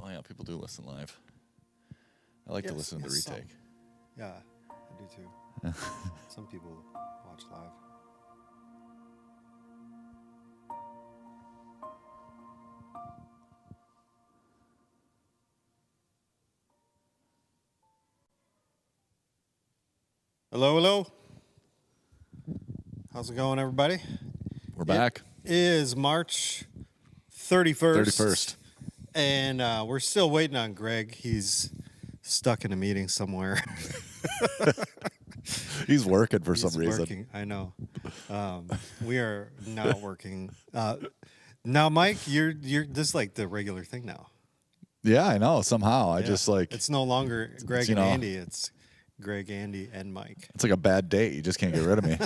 Oh, yeah, people do listen live. I like to listen to the retake. Yeah, I do too. Some people watch live. Hello, hello. How's it going, everybody? We're back. It is March 31st. 31st. And we're still waiting on Greg. He's stuck in a meeting somewhere. He's working for some reason. Working. I know. We are not working. Now, Mike, you're this is like the regular thing now. Yeah, I know. Somehow, I just like it's no longer Greg and Andy. It's Greg, Andy, and Mike. It's like a bad date. You just can't get rid of me.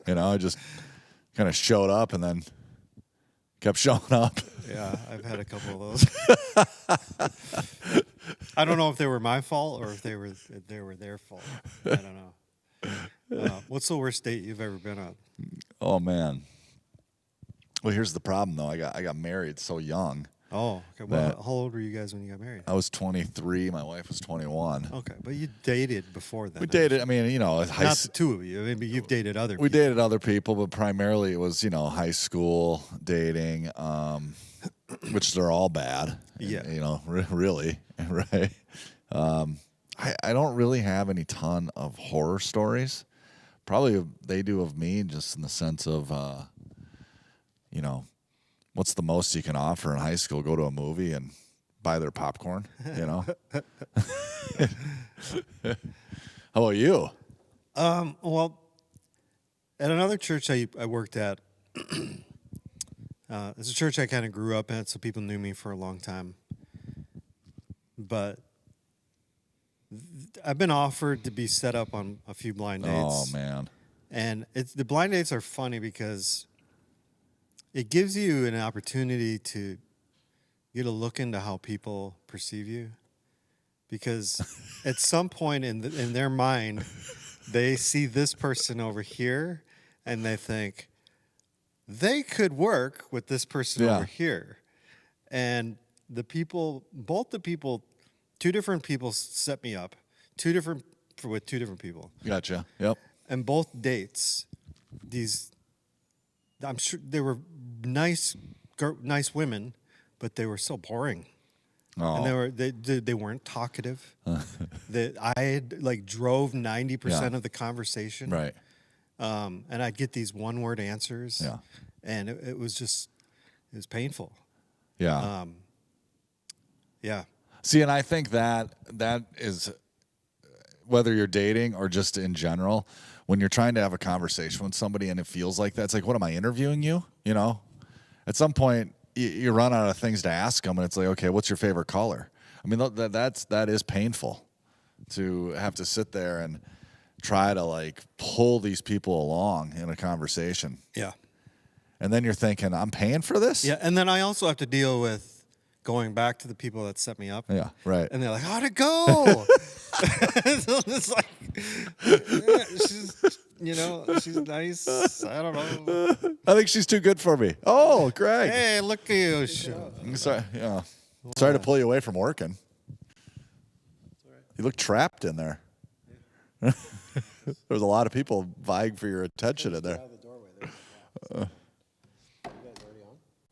I just kind of showed up and then kept showing up. Yeah, I've had a couple of those. I don't know if they were my fault or if they were their fault. I don't know. What's the worst date you've ever been on? Oh man. Well, here's the problem though. I got married so young. Oh, okay. Well, how old were you guys when you got married? I was 23. My wife was 21. Okay, but you dated before then. We dated. I mean, not the two of you. I mean, you've dated other people. We dated other people, but primarily it was, high school dating, which they're all bad. Yeah. Really, right? I don't really have any ton of horror stories. Probably they do of me, just in the sense of, what's the most you can offer in high school? Go to a movie and buy their popcorn, How about you? Well, at another church I worked at, it's a church I kind of grew up at, so people knew me for a long time. But I've been offered to be set up on a few blind dates. Oh, man. And the blind dates are funny because it gives you an opportunity to get a look into how people perceive you. Because at some point in their mind, they see this person over here and they think they could work with this person over here. And two different people set me up, with two different people. Gotcha. Yep. And both dates, I'm sure they were nice women, but they were so boring. Oh. And they weren't talkative. I had drove 90% of the conversation. Right. And I'd get these one-word answers. Yeah. And it was painful. Yeah. Yeah. See, and I think that is, whether you're dating or just in general, when you're trying to have a conversation with somebody and it feels like that, it's like, what, am I interviewing you? At some point you run out of things to ask them, and it's like, okay, what's your favorite color? I mean, that is painful to have to sit there and try to pull these people along in a conversation. Yeah. And then you're thinking, I'm paying for this? Yeah. And then I also have to deal with going back to the people that set me up. Yeah, right. And they're like, how'd it go? So it's like, she's nice. I don't know. I think she's too good for me. Oh, Greg. Hey, look at you. Sorry, sorry to pull you away from working. You look trapped in there. There was a lot of people vying for your attention in there.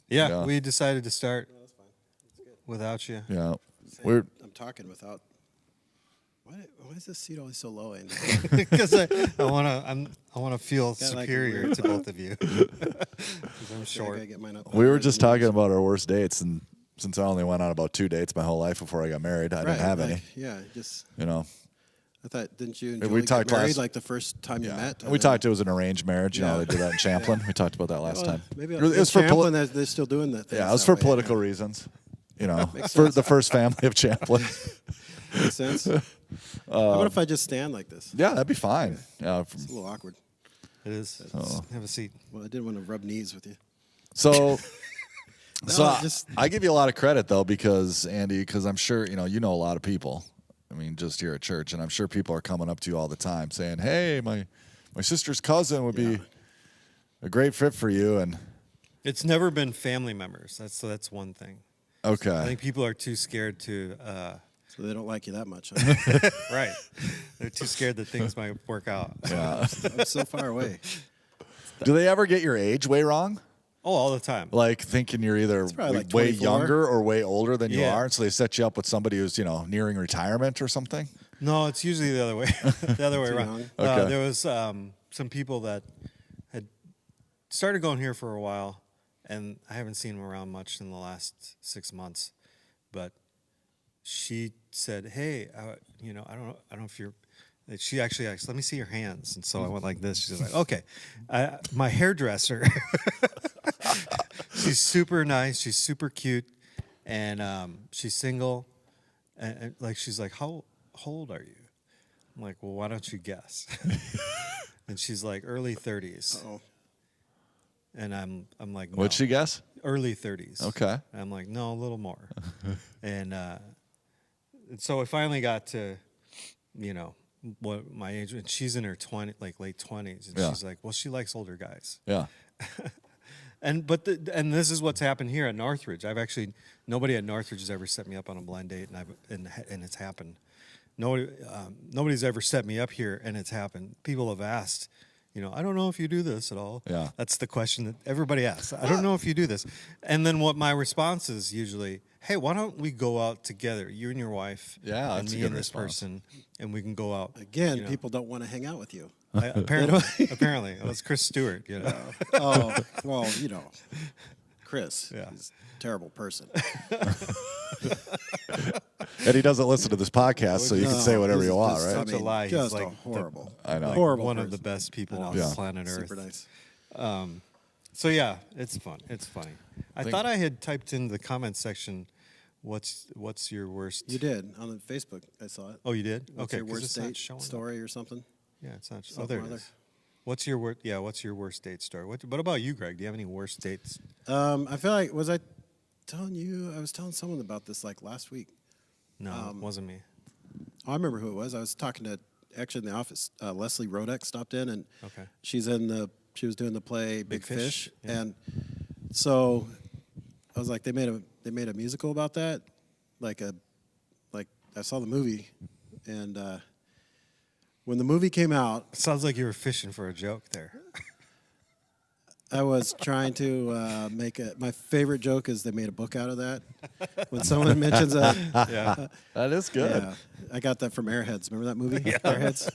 Yeah, we decided to start without you. Yeah, I'm talking without. Why is this seat always so low? Because I want to feel superior to both of you. I'm short. We were just talking about our worst dates, and since I only went on about 2 dates my whole life before I got married, I didn't have any. Yeah, just I thought, didn't you and Julie get married the first time you met? We talked. It was an arranged marriage. They did that in Champlin. We talked about that last time. Maybe it was for Champlin. They're still doing that. Yeah, it was for political reasons. For the first family of Champlin. Makes sense. How about if I just stand like this? Yeah, that'd be fine. Yeah, it's a little awkward. It is. Have a seat. Well, I didn't want to rub knees with you. So, I give you a lot of credit though, because Andy, I'm sure you know a lot of people. I mean, just here at church, and I'm sure people are coming up to you all the time saying, "Hey, my sister's cousin would be a great fit for you." And it's never been family members. That's one thing. Okay. I think people are too scared to. So they don't like you that much. Huh? Right. They're too scared that things might work out. Yeah. I'm so far away. Do they ever get your age way wrong? Oh, all the time. Like thinking you're either probably like way 24. younger or way older than you Yeah. are, so they set you up with somebody who's nearing retirement or something. No, it's usually the other way. The other way Too around. young? Okay. There was some people that had started going here for a while, and I haven't seen them around much in the last 6 months. But she said, "Hey, I don't know if you're." She actually asked, "Let me see your hands," and so I went like this. She's like, "Okay, my hairdresser." She's super nice. She's super cute, and she's single. And like she's like, "How old are you?" I'm like, "Well, why don't you guess?" And she's like, "Early 30s." Oh, And I'm like, no. What'd she guess? Early 30s. Okay. And I'm like, no, a little more. And so I finally got to, what my age. And she's in her late 20s, and Yeah. she's like, well, she likes older guys. Yeah. And this is what's happened here at Northridge. Nobody at Northridge has ever set me up on a blind date, and it's happened. Nobody's ever set me up here, and it's happened. People have asked, I don't know if you do this at all. Yeah. That's the question that everybody asks. I don't know if you do this. And then what my response is usually, hey, why don't we go out together, you and your wife, Yeah, and that's a me good and this response. person, and we can go out. again, people don't want to hang out with you. Apparently, it was Chris Stewart. Oh, well, Chris. Yeah. He's a terrible person. And he doesn't listen to this podcast, so you can say whatever you want, just right? such a lie. He's Just like a horrible. I know. Horrible one of the person. best people on Yeah. planet Earth. Super nice. So yeah, it's fun. It's funny. I Think- thought I had typed in the comment section, what's your worst? You did on the Facebook. I saw it. Oh, you did? What's Okay, your 'cause worst it's not date showing up. story or something? Yeah, it's not. Oh, Something there or it other. is. What's your worst? Yeah, what's your worst date story? What about you, Greg? Do you have any worst dates? I feel like was I telling you? I was telling someone about this like last week. No, it wasn't me. Oh, I remember who it was. I was talking to actually in the office. Leslie Rodek stopped in, and Okay. she was doing the play Big Fish, yeah. and so I was like, they made a musical about that, like I saw the movie, and when the movie came out, It sounds like you were fishing for a joke there. I was trying to make my favorite joke is they made a book out of that. When someone mentions that, Yeah. That is good. yeah, I got that from Airheads. Remember that movie? Airheads.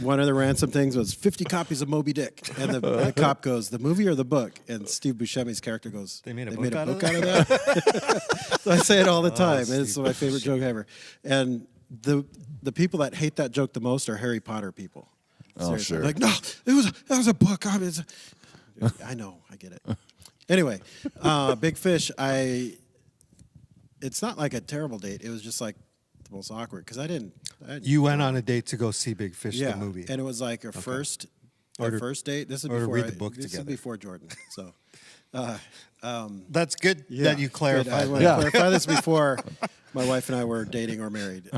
One of the ransom things was 50 copies of Moby Dick, and the cop goes, "The movie or the book?" And Steve Buscemi's character goes, They made a book book out out of of that." So I say it all the time, and it's Steve my favorite joke ever. And the people that hate that joke the most are Harry Potter people. Oh, Seriously. sure. Like, no, that was a book. I know, I get it. Anyway, Big Fish. It's not like a terrible date. It was just like the most awkward because I didn't. You went on a date to go see Big Fish, the movie. and it was like our first date. This is or to before read the book this together. is before Jordan. So That's good that you good. clarified. I want to clarify this before my wife and I were dating or married.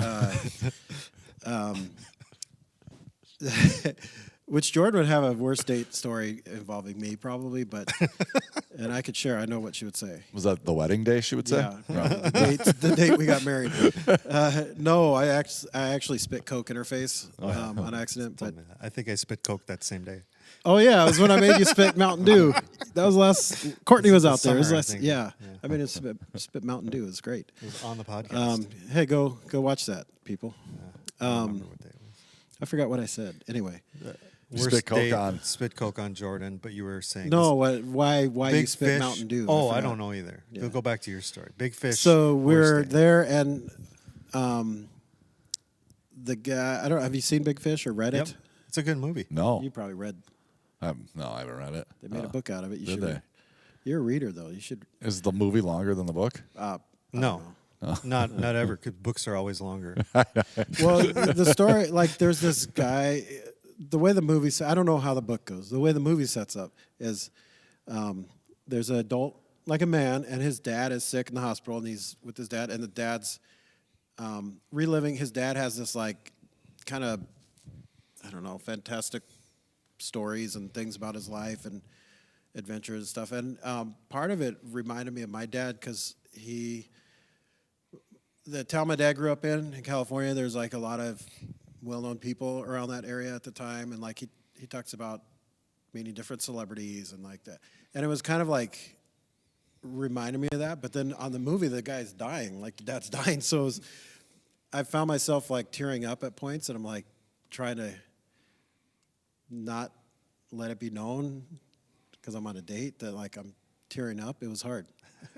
Which Jordan would have a worst date story involving me probably, but and I could share. I know what she would say. Was that the wedding day, she would say? Yeah, the date we got married. No, I actually spit Coke in her face on accident. But I think I spit Coke that same day. oh yeah, it was when I made you spit Mountain Dew. That was last. Courtney was out there. It was summer, I last. think. Yeah, Yeah. I made it spit Mountain Dew. It was great. It was on the podcast. Hey, go watch that, people. I don't remember what day it was. I forgot what I said. Anyway, Spit Coke on. Spit Coke on Jordan, but you were saying no, why Big you spit Fish. Mountain Dew? Oh, I forgot. don't know either. Yeah. We'll go back to your story. Big Fish. So we're worst date. there, and the guy. I don't. Have you seen Big Fish or read Yep. it? It's a good movie. No. You probably read. No, I haven't read it. They made a book out of it. You did should. they? You're a reader, though. You should. Is the movie longer than the book? No. Not ever, because books are always longer. Well, the story, like, there's this guy. The way the movie, I don't know how the book goes. The way the movie sets up is, there's an adult, like a man, and his dad is sick in the hospital, and he's with his dad, and the dad's reliving. His dad has this like, kind of, I don't know, fantastic stories and things about his life, and adventures and stuff. And part of it reminded me of my dad because the town my dad grew up in California, there's like a lot of well-known people around that area at the time. And like he talks about meeting different celebrities and like that. And it was kind of like reminded me of that. But then on the movie, the guy's dying, like dad's dying. So I found myself like tearing up at points, and I'm like trying to not let it be known because I'm on a date that like I'm tearing up. It was hard.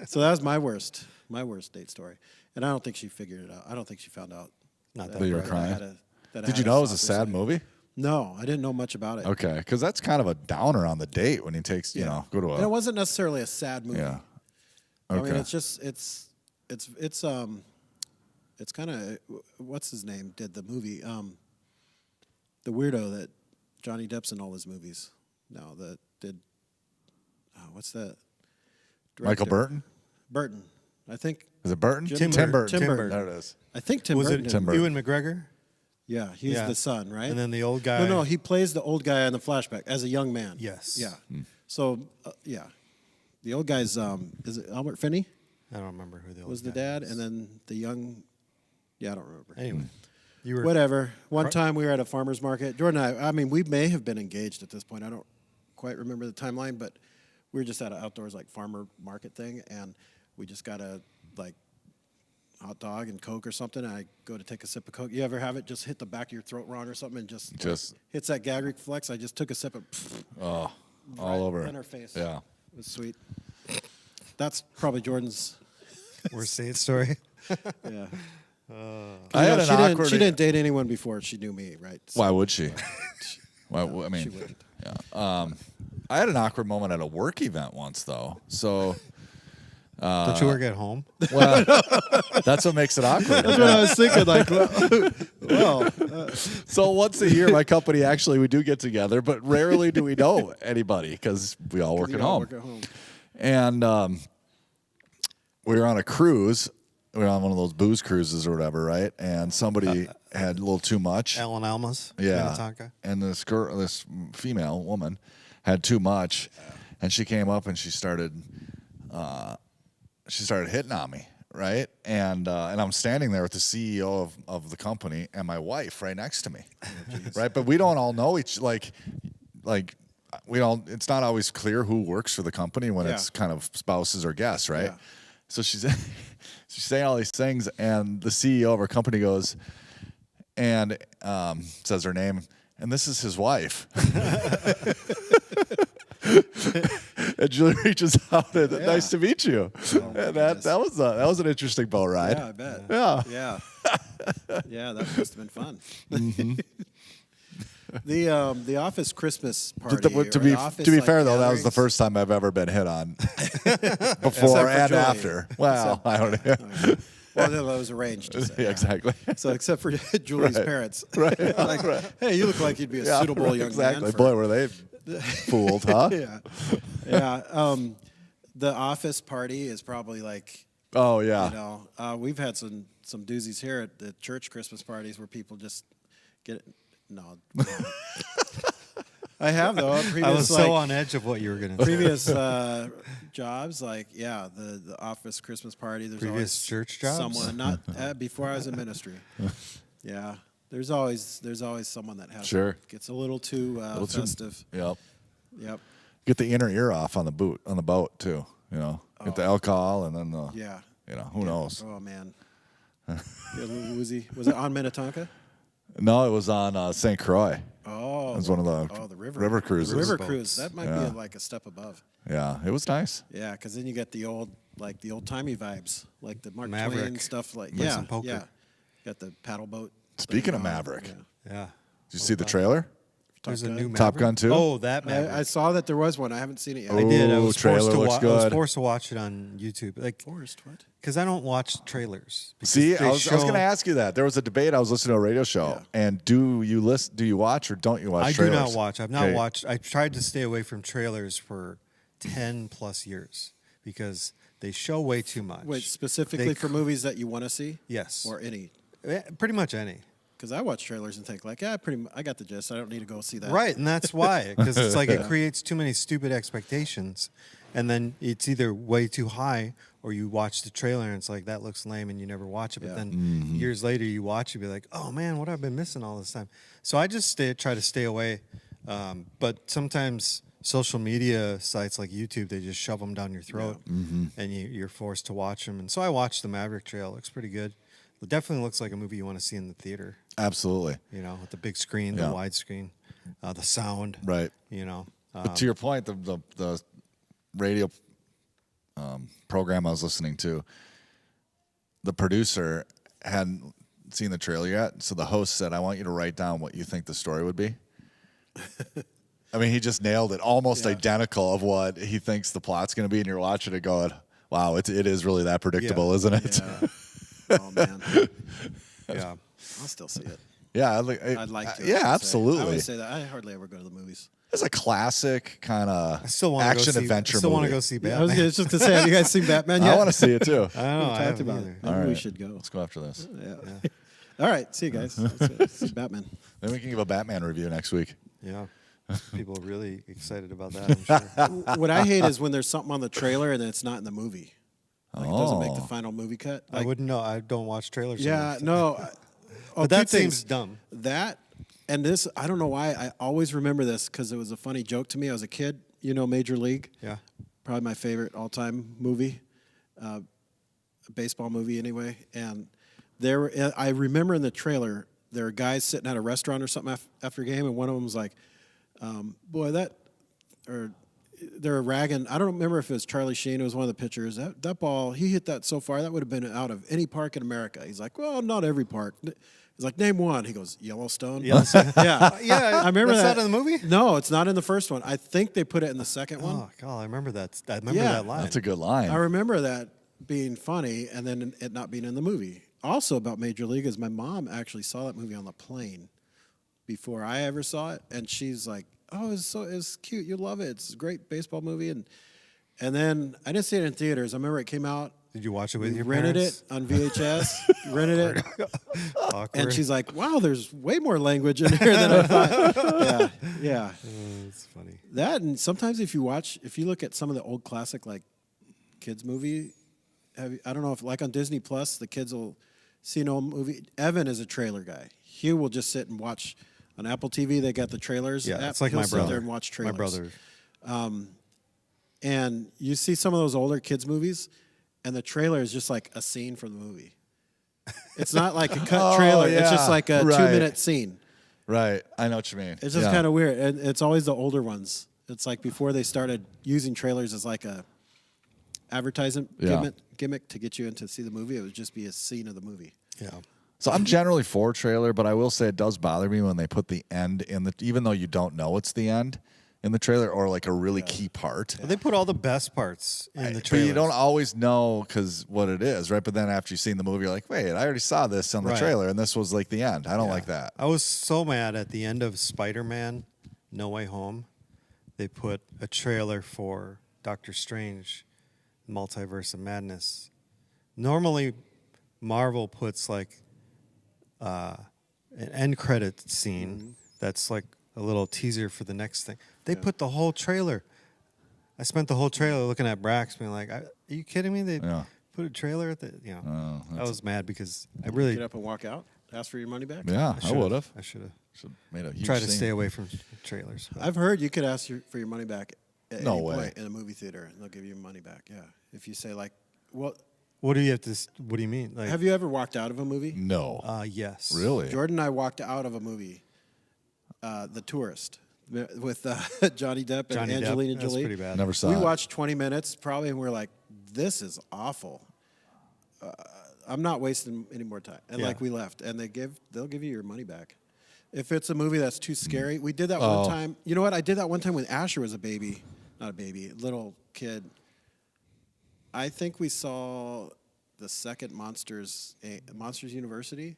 So that was my worst date story. And I don't think she figured it out. I don't think she found out. Not That you were right. crying? Did you know it was a sad movie? No, I didn't know much about it. Okay, because that's kind of a downer on the date when he takes, you know, go to And it a. wasn't necessarily a sad movie. Yeah. I Okay. mean, it's just it's kind of what's his name did the movie the weirdo that Johnny Depp's in all his movies now that did what's that Michael director? Burton? I think Is it Burton? Tim Tim Burton. Burton. Tim Burton. There it is. I think Tim Was Burton it did. Tim Burton. Ewan McGregor? Yeah, he's Yeah. the son, right? And then the old guy. No, he plays the old guy in the flashback as a young man. Yes. Yeah. So yeah, the old guy's is it Albert Finney I don't remember who the old was the guy dad, is. and then the young. Yeah, I don't remember. Anyway, you were Whatever. One time we were at a farmer's market. Jordan and I mean, we may have been engaged at this point. I don't quite remember the timeline, but we were just at an outdoors like farmer market thing, and we just got a like hot dog and Coke or something. And I go to take a sip of Coke. You ever have it just hit the back of your throat wrong or something and just hits that gag reflex? I just took a sip of Oh, right all over. in her face. Yeah. It was sweet. That's probably Jordan's. worst date story. Yeah. I had an awkward. She didn't date anyone before she knew me, right? So Why would she? Why? I mean, she wouldn't. yeah. I had an awkward moment at a work event once, though. So, Don't you work at home? well, that's what makes it awkward. That's what I was thinking. Like, well, So once a year, my company actually we do get together, but rarely do we know anybody because we all work you at all home. work at home. And we were on a cruise. We were on one of those booze cruises or whatever, right? And somebody had a little too much. Alan Almas? Yeah. Minnetonka? And this girl, this female woman, had too much, and she came up and she started hitting on me, right? And I'm standing there with the CEO of the company and my wife right next to me, right? But we don't all know each like we all. It's not always clear who works for the company when it's kind of spouses or guests, right? Yeah. So she's saying all these things, and the CEO of our company goes and says her name, and this is his wife. And Julie reaches out and nice to meet you. And that was an interesting boat ride. Yeah, I bet. Yeah. Yeah. Yeah, that must have been fun. Mm-hmm. The office Christmas party. To or be the office, to be like, fair though, that was the gatherings. first time I've ever been hit on. Before Except for and Julie. after. Well, I don't know. Well, no, that was arranged. To say, Yeah, exactly. So except for Julie's Right. parents. Right. Like, hey, you look like you'd be a Yeah, suitable right, young exactly. man. For, Boy, were they fooled, huh? Yeah. Yeah. The office party is probably like, Oh yeah. you know, we've had some doozies here at the church Christmas parties where people just get it. No. I have though. Previous, I was like, so on edge of what you were going to say. previous jobs, like the office Christmas party. There's Previous always church jobs? Someone not before I was in ministry. Yeah, there's always someone that has Sure. gets a little too festive. Yep. Yep. Get the inner ear off on the boat too. You know, get the alcohol and then the Yeah. you know who knows. Oh man. Get a little woozy. Was it on Minnetonka? No, it was on St. Croix. Oh, It was one of the the river cruises. The river Boats. cruise. That might Yeah. be like a step above. Yeah, it was nice. Yeah, because then you get the old timey vibes, like the Mark Maverick. Twain stuff. Like Play yeah, some poker. yeah. Got the paddle boat. Speaking thing of going. Maverick, Yeah. Yeah. did you see the trailer? There's a Gun. new Maverick. Top Gun 2? Oh, that Maverick. I saw that there was one. I haven't seen it yet. I did. I Ooh, was trailer forced to looks watch. I was good. forced to watch it on YouTube, like Forrest, what? because I don't watch trailers. because See, they I was going to ask you that. There was a debate. I was listening to a radio show, Yeah. and do you watch or don't you watch? I trailers? do not watch. I've not Okay. watched. I tried to stay away from trailers for 10 plus years because they show way too much. Wait, specifically They for movies that you want to see? Yes. Or any? Pretty much any. because I watch trailers and think like, yeah, I got the gist. I don't need to go see that. Right, and that's why, because it's like it creates too many stupid expectations, and then it's either way too high, or you watch the trailer and it's like that looks lame, and you never watch it. But then years later, you watch it, be like, oh man, what have I been missing all this time? So I just try to stay away. But sometimes social media sites like YouTube, they just shove them down your throat, and you're forced to watch them. And so I watched the Maverick Trail. It looks pretty good. It definitely looks like a movie you want to see in the theater. Absolutely. You know, with the big screen, the widescreen, the sound. Right. You know. But to your point, the radio program I was listening to, the producer hadn't seen the trailer yet, so the host said, I want you to write down what you think the story would be. I mean, he just nailed it, almost identical of what he thinks the plot's going to be, and you're watching it going, wow, it is really that predictable, isn't it? Yeah. Oh man. Yeah. I'll still see it. Yeah, I'd like to. Yeah, absolutely. I would say that. I hardly ever go to the movies. It's a classic kind of action adventure movie. I still want to go see Batman. I was just going to say, have you guys seen Batman yet? I want to see it too. I don't know. We I talked haven't about either. it. Maybe we should go. Let's go after this. Yeah. All right. See you guys. Let's see Batman. Then we can give a Batman review next week. Yeah. People are really excited about that, I'm sure. What I hate is when there's something on the trailer and then it's not in the movie. Like it doesn't make the Oh. final movie cut. I wouldn't know. I don't watch trailers. Yeah, enough. no. But that seems dumb. That and this, I don't know why. I always remember this because it was a funny joke to me. I was a kid. You know, Major League. Yeah. Probably my favorite all-time movie, a baseball movie anyway. And I remember in the trailer there were guys sitting at a restaurant or something after a game, and one of them was like, they're ragging. I don't remember if it was Charlie Sheen. It was one of the pitchers. That ball, he hit that so far, that would have been out of any park in America. He's like, well, not every park. He's like, name one. He goes, Yellowstone. Yellowstone. Yeah. Yeah. I remember that's that. not in the movie? No, it's not in the first one. I think they put it in the second one. Oh, God. I remember that. I remember Yeah. that line. That's a good line. I remember that being funny and then it not being in the movie. Also about Major League is my mom actually saw that movie on the plane before I ever saw it. And she's like, oh, it's cute. You love it. It's a great baseball movie. And then I didn't see it in theaters. I remember it came out. Did you watch it with your rented parents? it on VHS. rented it. Awkward. And she's like, wow, there's way more language in here than I thought. Yeah. It's funny. That, and sometimes if you look at some of the old classic like kids movie, I don't know if like on Disney Plus, the kids will see an old movie. Evan is a trailer guy. Hugh will just sit and watch on Apple TV. They got the trailers. Yeah, app. it's like He'll my sit brother. there and watch trailers. My brother. And you see some of those older kids movies, and the trailer is just like a scene from the movie. It's not like a cut trailer. It's just like a 2-minute scene. Right. I know what you mean. It's just kind of weird. And it's always the older ones. It's like before they started using trailers as like a advertisement gimmick to get you in to see the movie. It would just be a scene of the movie. Yeah. So I'm generally for trailer, but I will say it does bother me when they put the end in even though you don't know it's the end in the trailer or like a really key part. But they put all the best parts in the But trailer. you don't always know because what it is, right? But then after you've seen the movie, you're like, wait, I already saw this on the trailer, and this was like the end. I don't like that. I was so mad at the end of Spider-Man No Way Home. They put a trailer for Doctor Strange, Multiverse of Madness. Normally, Marvel puts like an end credit scene that's like a little teaser for the next thing. They put the whole trailer. I spent the whole trailer looking at Brax being like, are you kidding me? They put a trailer at the, I was mad because I really... Get up and walk out? Ask for your money back? Yeah, I would have. I should have. Made a huge Try to scene. stay away from trailers. I've heard you could ask for your money back at No any way. point in a movie theater, and they'll give you money back. Yeah, if you say like, "Well, What do you have to? What do you mean? Like, have you ever walked out of a movie?" No. yes. Really? Jordan and I walked out of a movie, The Tourist, with Johnny Depp and Johnny Depp. Angelina That's Jolie. pretty bad. Never saw We it. watched 20 minutes probably, and we're like, "This is awful. I'm not wasting any more time." And like we left, and they'll give you your money back. If it's a movie that's too scary, we did that one time. You know what? I did that one time when Asher was a baby, not a baby, little kid. I think we saw the second Monsters University,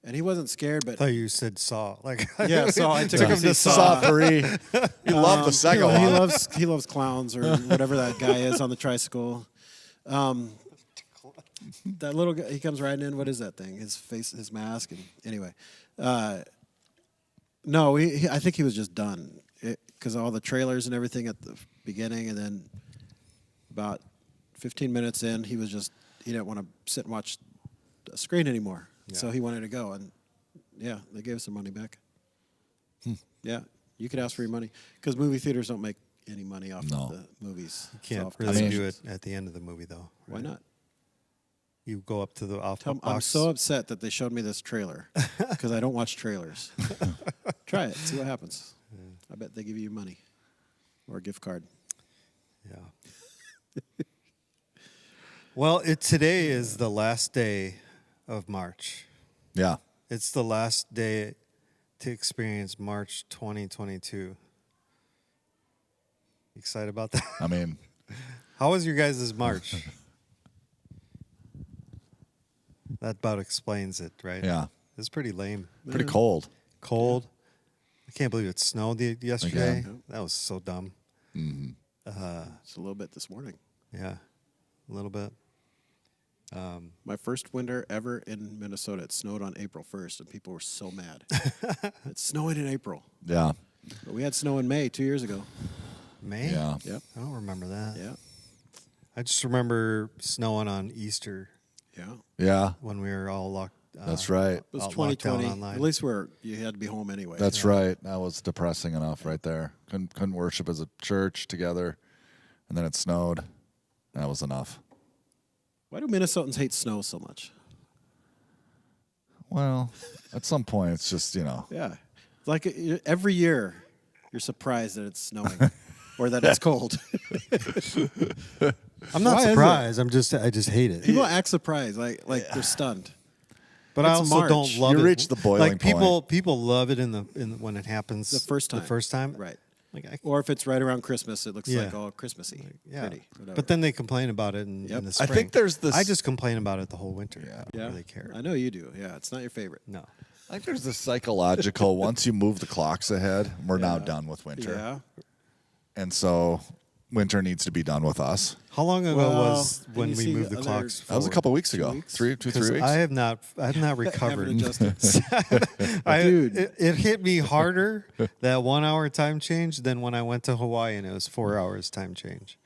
and he wasn't scared, I but thought you said Saw. Like, yeah, Saw. I took Took him him to to Saw. Saw 3. You love the second He one. loves clowns or whatever that guy is on the tricycle. That little guy, he comes riding in. What is that thing? His face, his mask, and anyway, No, I think he was just done because all the trailers and everything at the beginning, and then about 15 minutes in, he didn't want to sit and watch a screen anymore. Yeah. So he wanted to go, and yeah, they gave us some money back. Yeah, you could ask for your money because movie theaters don't make any money off No. of the movies. You can't It's all really concessions. do it at the end of the movie, though. Why right? not? You go up to the off I'm box. so upset that they showed me this trailer because I don't watch trailers. Try it, see what happens. I bet they give you money or a gift card. Yeah. Well, today is the last day of March. Yeah. It's the last day to experience March 2022. Excited about that? I mean, How was your guys' March? That about explains it, right? yeah. It's pretty lame. Pretty cold. Cold. I can't believe it snowed yesterday. Again. That was so dumb. It's a little bit this morning. Yeah, a little bit. My first winter ever in Minnesota. It snowed on April 1st, and people were so mad. It's snowing in April. Yeah. But we had snow in May 2 years ago. May? Yeah. Yep. I don't remember that. Yeah. I just remember snowing on Easter Yeah. Yeah. when we were all locked. That's right. It was locked down 2020. online. At least you had to be home anyway. That's right. That was depressing enough right there. Couldn't worship as a church together. And then it snowed. That was enough. Why do Minnesotans hate snow so much? Well, at some point, it's just, Yeah. Like every year, you're surprised that it's snowing or that it's cold. I'm not Why is it? surprised. I just hate it. People act surprised, like they're stunned. But I It's also March. don't love You it. reach the boiling like people love it in when it happens The first time. The first time, Right. Like Or if it's right around Christmas, it looks Yeah. like all Christmassy. yeah. Pretty. Whatever. But then they complain about it in the I spring. think there's this. I just complain about it the whole winter. Yeah. I don't yeah. really care. I know you do. Yeah. It's not your favorite. No. I think there's this psychological. Once you move the clocks ahead, we're now done with winter, Yeah. and so winter needs to be done with us. How long ago Well, was and when you we see moved the other- clocks? That was a forward? couple weeks 2 ago. weeks? 3 'Cause weeks. I have not recovered. Haven't adjusted. Dude, it hit me harder that 1 hour time change than when I went to Hawaii and it was 4 hours time change.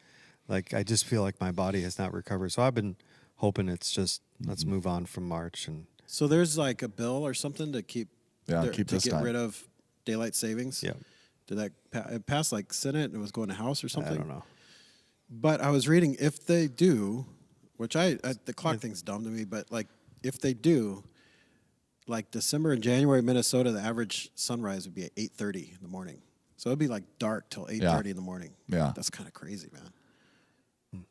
Like I just feel like my body has not recovered. So I've been hoping it's just let's move on from March and So there's like a bill or something to keep keep to this get time. rid of daylight savings. yeah, Did that it passed like Senate and it was going to House or something? I don't know. But I was reading if they do, which the clock thing's dumb to me, but like if they do, like December and January, Minnesota, the average sunrise would be at 8:30 in the morning. So it'd be like dark till 8:30 in the morning. Yeah. That's kind of crazy, man.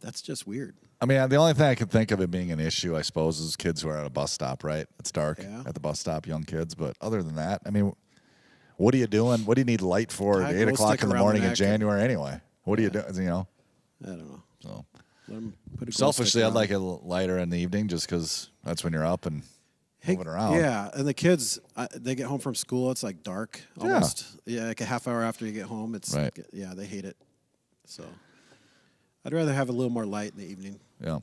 That's just weird. I mean, the only thing I could think of it being an issue, I suppose, is kids who are at a bus stop, right? It's dark Yeah. at the bus stop, young kids. But other than that, I mean, what are you doing? What do you need light for at I'd 8 go o'clock stick in the around the morning in neck January anyway? What are you doing? I don't know. So Let 'em put a glow selfishly, stick I'd around. like it lighter in the evening just because that's when you're up and moving around. Yeah, and the kids, they get home from school. It's like dark almost. Yeah, like a half hour after you get home. It's Right. Yeah, they hate it. So I'd rather have a little more light in the evening. Yeah.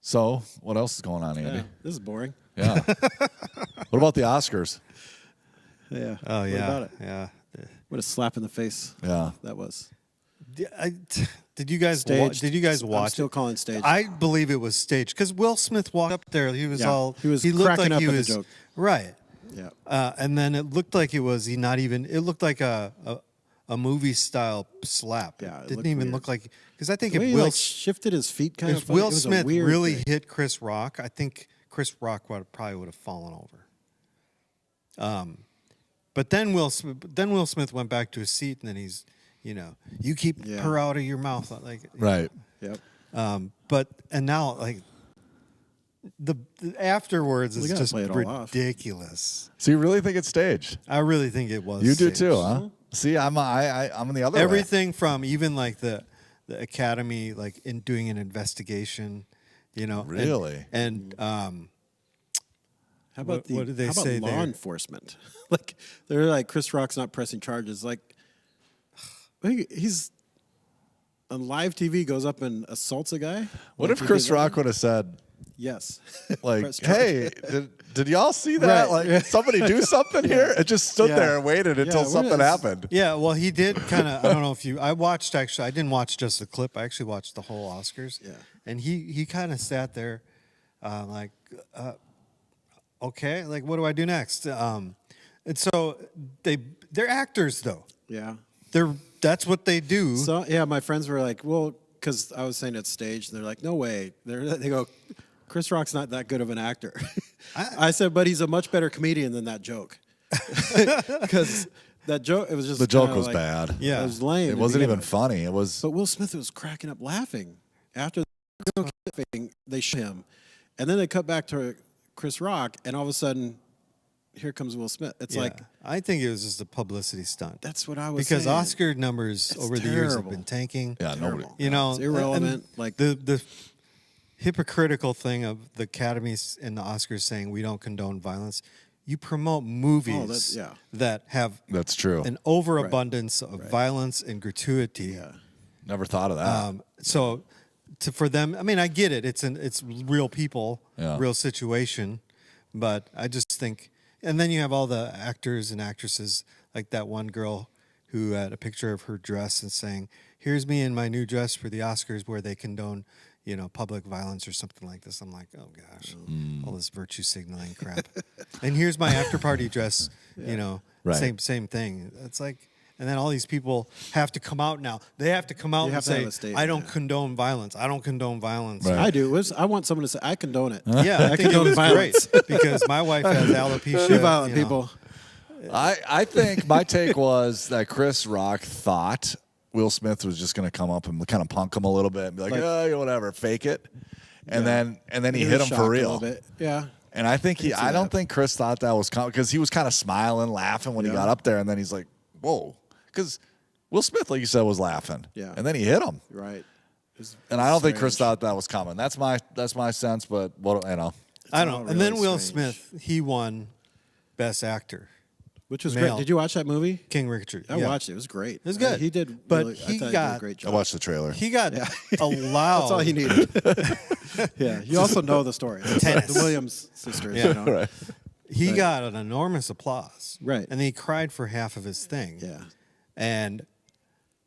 So what else is going on, Andy? Yeah, this is boring. Yeah. What about the Oscars? Yeah. Oh What yeah, about it? yeah. What a slap in the face Yeah. that was. Did you guys Staged. did you guys I'm watch still it? calling staged. I believe it was staged because Will Smith walked up there. He was Yeah, all he was looked cracking like up he at the was joke. right. Yeah. And then it looked like it was he not even. It looked like a movie style slap. Yeah, it it didn't looked even weird. look like because I think The way if he Will like shifted his feet kind if of. Will it was a Smith weird really thing. hit Chris Rock, I think Chris Rock probably would have fallen over. But then Will Smith went back to his seat, and then he's, you keep Yeah. her out of your mouth, like Right. Yep. But now like the afterwards We is gotta just play it all off. ridiculous. So you really think it's staged? I really think it was. You do staged. too, huh? See, I'm in the other way. Everything from even like the Academy, like in doing an investigation, Really? and How about What did they how about say law there? enforcement? Like they're like Chris Rock's not pressing charges. Like he's on live TV, goes up and assaults a guy. What Like if he Chris did that Rock one? would have said, Yes. Like, Press charge. hey, did y'all see that? Right. Like, somebody do something here? It just stood Yeah. there and waited until what something is- happened. Yeah, well, he did kind of. I don't know if you. I didn't watch just the clip. I actually watched the whole Oscars. Yeah. And he kind of sat there, like, okay, like, what do I do next? And so they're actors though. Yeah. That's what they do. So yeah, my friends were like, well, because I was saying it's staged, and they're like, no way. They go, Chris Rock's not that good of an actor. I said, but he's a much better comedian than that joke. Because that joke, it was just The joke kinda was like, bad. Yeah. it was lame. It to wasn't begin even with. funny. It was. But Will Smith was cracking up laughing after the joke laughing. They show him, and then they cut back to Chris Rock, and all of a sudden, here comes Will Smith. It's like I think it was just a publicity stunt. that's what I was Because saying. Oscar numbers It's over the years have terrible. been tanking. Yeah, nobody. You know, It's irrelevant. and Like the hypocritical thing of the Academies and the Oscars saying we don't condone violence. You promote movies yeah. that have That's true. an overabundance of violence and gratuity. yeah. Never thought of that. So for them, I mean, I get it. It's real people, Yeah. real situation, but I just think. And then you have all the actors and actresses, like that one girl who had a picture of her dress and saying, "Here's me in my new dress for the Oscars," where they condone, public violence or something like this. I'm like, oh gosh, all this virtue signaling crap. And here's my after party dress. Right. Same thing. It's like, and then all these people have to come out now. They have to come out You and have to have say, a statement, "I don't yeah. condone violence. I don't condone violence." Right. I do. I want someone to say, I condone it. Yeah, I think it condone was violence. great because my wife has alopecia. Be violent, you know. people. I think my take was that Chris Rock thought Will Smith was just going to come up and kind of punk him a little bit and be like, oh, whatever, fake it. And then he hit was him shocked for a real. little bit. Yeah. And I think I don't that. think Chris thought that was because he was kind of smiling, laughing when he Yeah. got up there, and then he's like, "Whoa," because Will Smith, like you said, was laughing. Yeah. And then he hit him, Right. and I don't think Chris strange. thought that was coming. That's my sense, but what I don't all know. And then really Will strange. Smith, he won Best Actor. Which was Male. great. Did you watch that movie? King Richard. I watched it. It was great. It was good. He did. But really, he I thought he did got- a great I job. watched the trailer. He got allowed. That's all he needed. Yeah. You also know the story. Tennis. The Williams sisters. Yeah, You know? right. He got an enormous applause. Right. And he cried for half of his thing. Yeah. And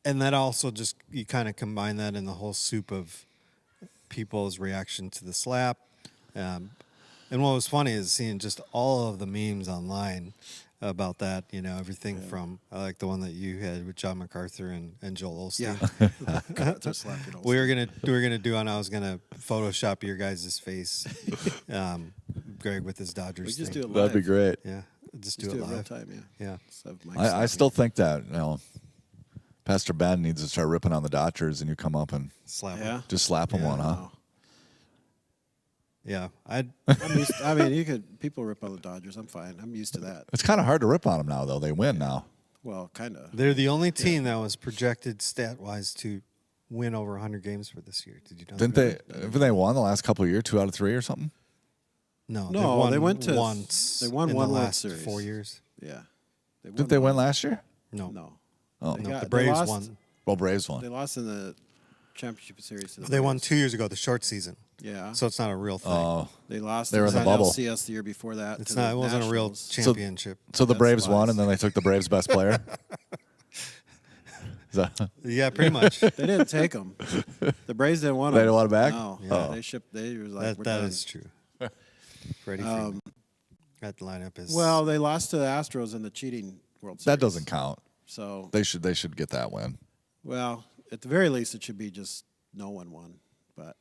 that also just, you kind of combine that in the whole soup of people's reaction to the slap. And what was funny is seeing just all of the memes online about that, everything from, I like the one that you had with John MacArthur and Joel Osteen. Yeah. They're slapping all We were gonna do on. I was gonna Photoshop your guys' face, Greg with his Dodgers. We just thing. do it live. That'd be great. Yeah, just Just do it real live. time. Yeah. Yeah, So Mike I slapping. still think that Pastor Ben needs to start ripping on the Dodgers, and you come up and slap. Yeah. just slap him Yeah, one, huh? no. Yeah, I mean, you could people rip on the Dodgers. I'm fine. I'm used to that. It's kind of hard to rip on them now, though. They win now. Well, kind of. they're the only team that was projected stat wise to win over 100 games for this year. Did you know? Didn't that? they? Haven't they won the last couple of years, 2 out of 3 or something? No, No, they went to- once. they won in one the World last Series. 4 years. Yeah. Didn't they win last year? No, No. Oh, They no, got- the they Braves lost- won. well, Braves They won. lost in the championship series. To the They won Braves. 2 years ago, the short season. Yeah. So it's not a real thing. Oh, They lost. They were in the bubble. CS the year before that. It's to not. the It wasn't a real Nationals. championship. so the That's Braves won, wise. and then they took the Braves' best player. Is that- Yeah, pretty much. They didn't take them. The Braves didn't want They them. didn't want 'em back? No. Yeah. They shipped. They was like, that we're that done. is true. Freddie Freeman. That lineup is Well, they lost to the Astros in the cheating World Series. that doesn't count. So, They should get that win. well, at the very least, it should be just no one won. But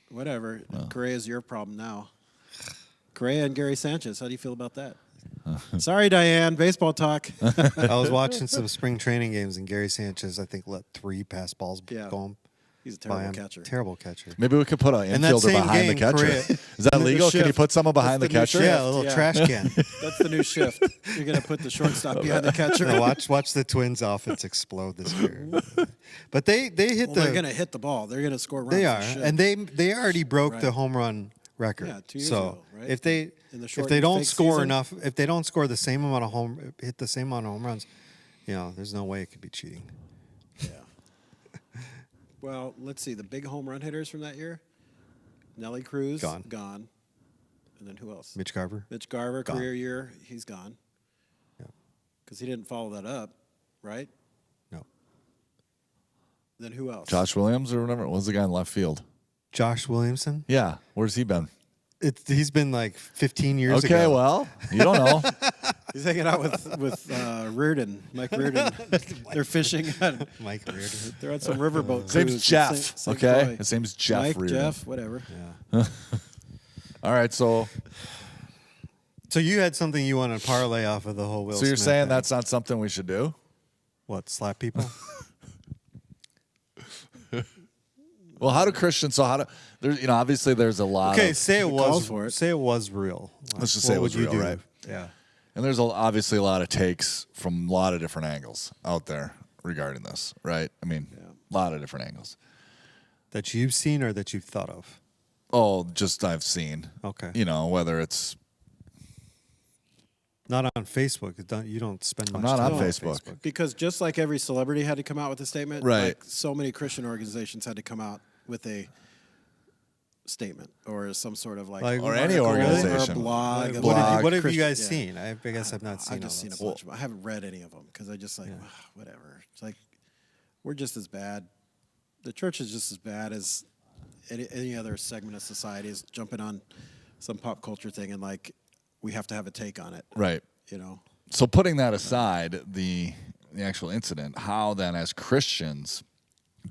whatever. Correa's your problem now. Correa and Gary Sanchez. How do you feel about that? Sorry, Diane. Baseball talk. I was watching some spring training games, and Gary Sanchez, I think, let 3 pass balls Yeah. go him. He's a by terrible him. catcher. Terrible catcher. Maybe we could put an And that infielder same behind the game, catcher. Correa- Is that the legal? Can you shift. put someone behind the That's the new catcher? Yeah, a little Yeah. trash can. That's the new shift. You're going to put the shortstop behind the catcher. Now watch the Twins' offense explode this year. But they hit Well, the. they're going to hit the ball. They're going to score runs. They for are, sure. and they already broke Right. the home run record. Yeah, 2 years so ago, right? if they In the if short they don't fake score season? enough, if they don't score the same amount of hit the same amount of home runs, there's no way it could be cheating. Yeah. Well, let's see. The big home run hitters from that year: Nellie Cruz, Gone. And then who else? Mitch Garver. Mitch Garver, Gone. career year, he's gone. Yeah. Because he didn't follow that up, right? No. Then who else? Josh Williams or whatever. What was the guy in left field? Josh Williamson. Yeah. Where's he been? He's been like 15 years ago. Okay, well, you don't know. He's hanging out with Reardon, Mike Reardon. They're fishing. Mike Reardon. They're on some riverboat. His name's cruise. Jeff. Same Okay, boy. his name's Jeff. Mike, Reardon. Jeff, whatever. Yeah. All right, so So you had something you want to parlay off of the whole Will so you're Smith saying thing. that's not something we should do? What, slap people? Well, how do Christians? So how do there's obviously there's a lot. Okay, of, say it calls was for it. say it was real. Let's just What say it would was you real, do? right? Yeah. and there's obviously a lot of takes from a lot of different angles out there regarding this, right? I mean, a lot of different angles. That you've seen or that you've thought of? Oh, just I've seen. Okay. Whether it's Not on Facebook. You don't spend much I'm not time on Facebook. Because just like every celebrity had to come out with a statement, Right. like so many Christian organizations had to come out with a statement or some sort of like Like- Or any article organization. or a blog. What, blog, what have you Christian- guys yeah. seen? I guess I've not seen. I've just all seen a those. bunch of them. I haven't read any of them because I just like, whatever. It's like, we're just as bad. The church is just as bad as any other segment of society is jumping on some pop culture thing and like, we have to have a take on it. right. So putting that aside, the actual incident, how then as Christians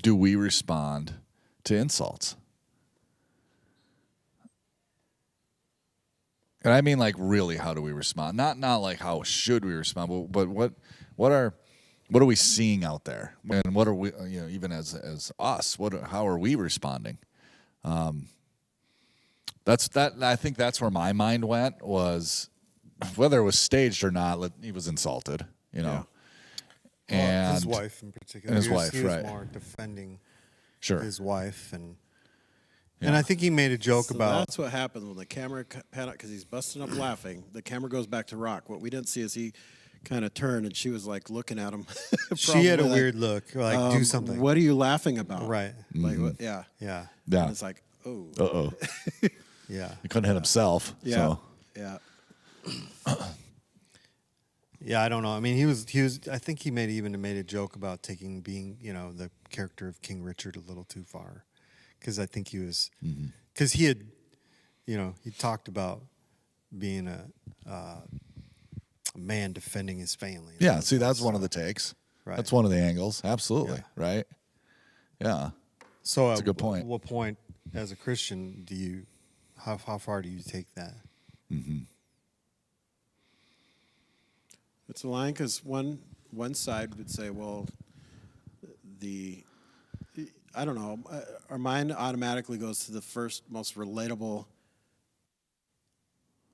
do we respond to insults? And I mean, like, really, how do we respond? Not like how should we respond, but what are we seeing out there, and what are we, even as us, how are we responding? That's that. I think that's where my mind went, was whether it was staged or not. He was insulted, Well, and his wife in particular. and his He was- wife, he was right. more defending Sure, his wife, and I think he made a joke So about. that's what happens when the camera pan out because he's busting up laughing. The camera goes back to Rock. What we didn't see is he kind of turned and she was like looking at him. She had a probably like, weird look, like do something. What are you laughing about? Right. Like what? Yeah. Yeah. yeah. And it's like, oh. Uh-oh. Yeah. He couldn't hit himself. Yeah. So. Yeah. Yeah, I don't know. I mean, he was. I think he even made a joke about being the character of King Richard a little too far, because I think he was, because he had, he talked about being a man defending his family. Yeah, see, that's one of the takes. Right. That's one of the angles. Absolutely. Yeah. Right? Yeah. So That's a good point. At what point, as a Christian, do you, how far do you take that? It's a line because one side would say, well, I don't know, our mind automatically goes to the first most relatable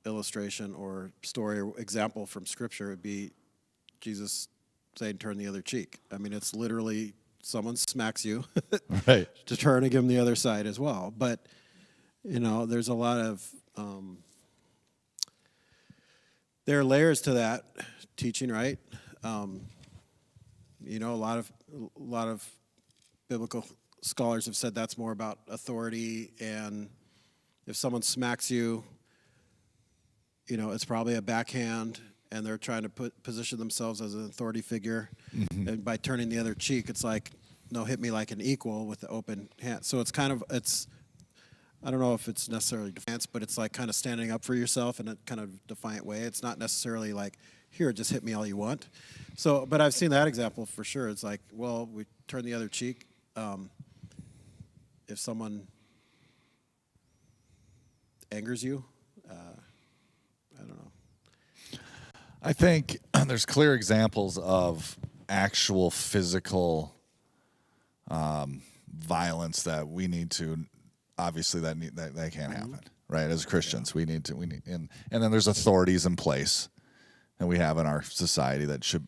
illustration or story or example from Scripture would be Jesus saying, turn the other cheek. I mean, it's literally someone smacks you Right. to turn and give them the other side as well. But, there's a lot of, there are layers to that teaching, right? A lot of biblical scholars have said that's more about authority, and if someone smacks you, it's probably a backhand, and they're trying to position themselves as an authority figure, and by turning the other cheek, it's like, no, hit me like an equal with the open hand. So it's I don't know if it's necessarily defense, but it's like kind of standing up for yourself in a kind of defiant way. It's not necessarily like, here, just hit me all you want. So, but I've seen that example for sure. It's like, well, we turn the other cheek. If someone angers you, I don't know. I think there's clear examples of actual physical violence that we need to, obviously that can't happen, right? As Christians, we need, and then there's authorities in place that we have in our society that should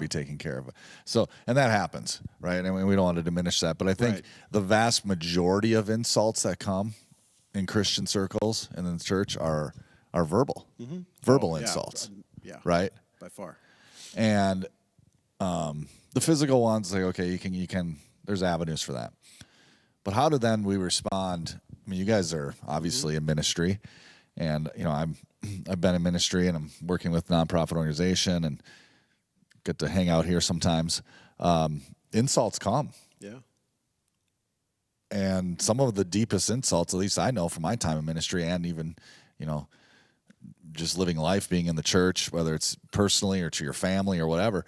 be taken care of. So, and that happens, right? I mean, we don't want to diminish that, but I think the vast majority of insults that come in Christian circles and in the church are verbal, verbal insults, right? By far. And the physical ones, like, okay, you can. There's avenues for that, but how do then we respond I mean, you guys are obviously in ministry, and I've been in ministry, and I'm working with a nonprofit organization, and get to hang out here sometimes. Insults come, Yeah. and some of the deepest insults, at least I know from my time in ministry, and even just living life, being in the church, whether it's personally or to your family or whatever,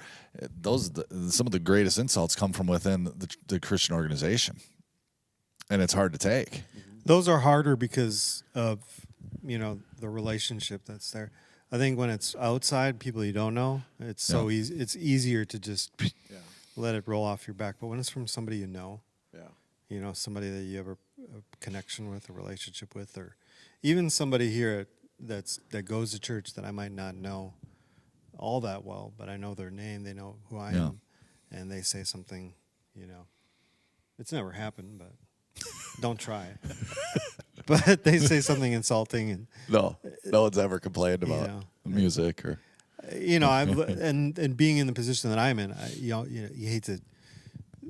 some of the greatest insults come from within the Christian organization, and it's hard to take. Those are harder because of the relationship that's there. I think when it's outside, people you don't know, it's so easy. It's easier to just let it roll off your back. But when it's from somebody you know, somebody that you have a connection with, a relationship with, or even somebody here that goes to church that I might not know all that well, but I know their name, they know who I am, and they say something, it's never happened, but don't try. But they say something insulting, and No one's ever complained about music or I've and being in the position that I'm in, you hate to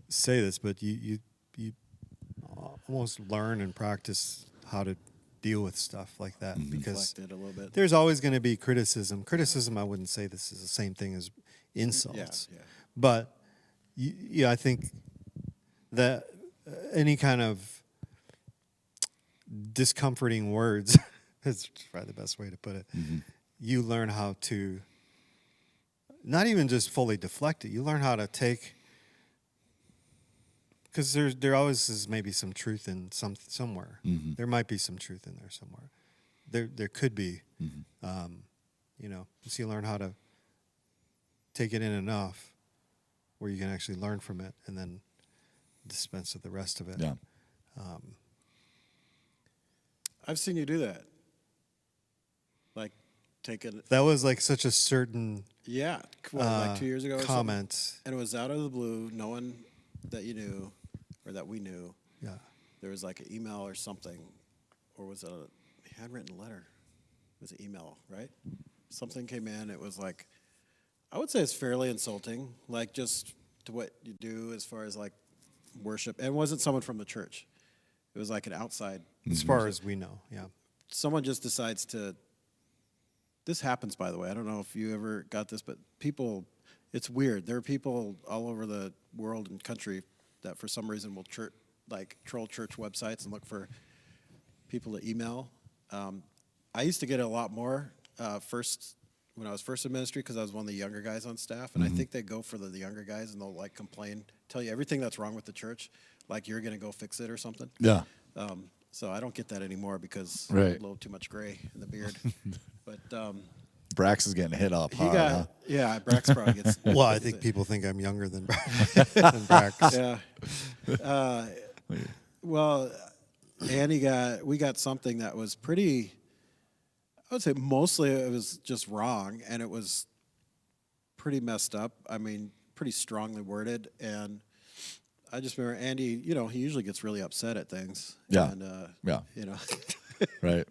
say this, but you almost learn and practice how to deal with stuff like that because Deflected a little bit. there's always going to be criticism. Criticism, I wouldn't say this is the same thing as insults, but I think that any kind of discomforting words is probably the best way to put it. You learn how to not even just fully deflect it. You learn how to take, because there always is maybe some truth in somewhere. There might be some truth in there somewhere. There could be, so you learn how to take it in enough where you can actually learn from it and then dispense with the rest of it. Yeah. I've seen you do that. Like, take it. That was like such a certain like 2 years ago or comment. something. And it was out of the blue. No one that you knew or that we knew. Yeah. There was like an email or something, or was it a handwritten letter? It was an email, right? Something came in. It was like, I would say it's fairly insulting, like just to what you do as far as like worship. And it wasn't someone from the church. It was like an outside. As far as we know, Someone just decides to. This happens, by the way. I don't know if you ever got this, but people, it's weird. There are people all over the world and country that for some reason will troll church websites and look for people to email. I used to get it a lot more when I was first in ministry because I was one of the younger guys on staff, and I think they go for the younger guys and they'll like complain, tell you everything that's wrong with the church, like you're going to go fix it or something. Yeah. So I don't get that anymore because Right. a little too much gray in the beard. But Brax is getting hit up. he got Brax probably gets. well, I think people think I'm younger than Brax. Yeah. Well, and we got something that was pretty. I would say mostly it was just wrong, and it was pretty messed up. I mean, pretty strongly worded, and I just remember Andy. He usually gets really upset at things. Yeah. And, Right.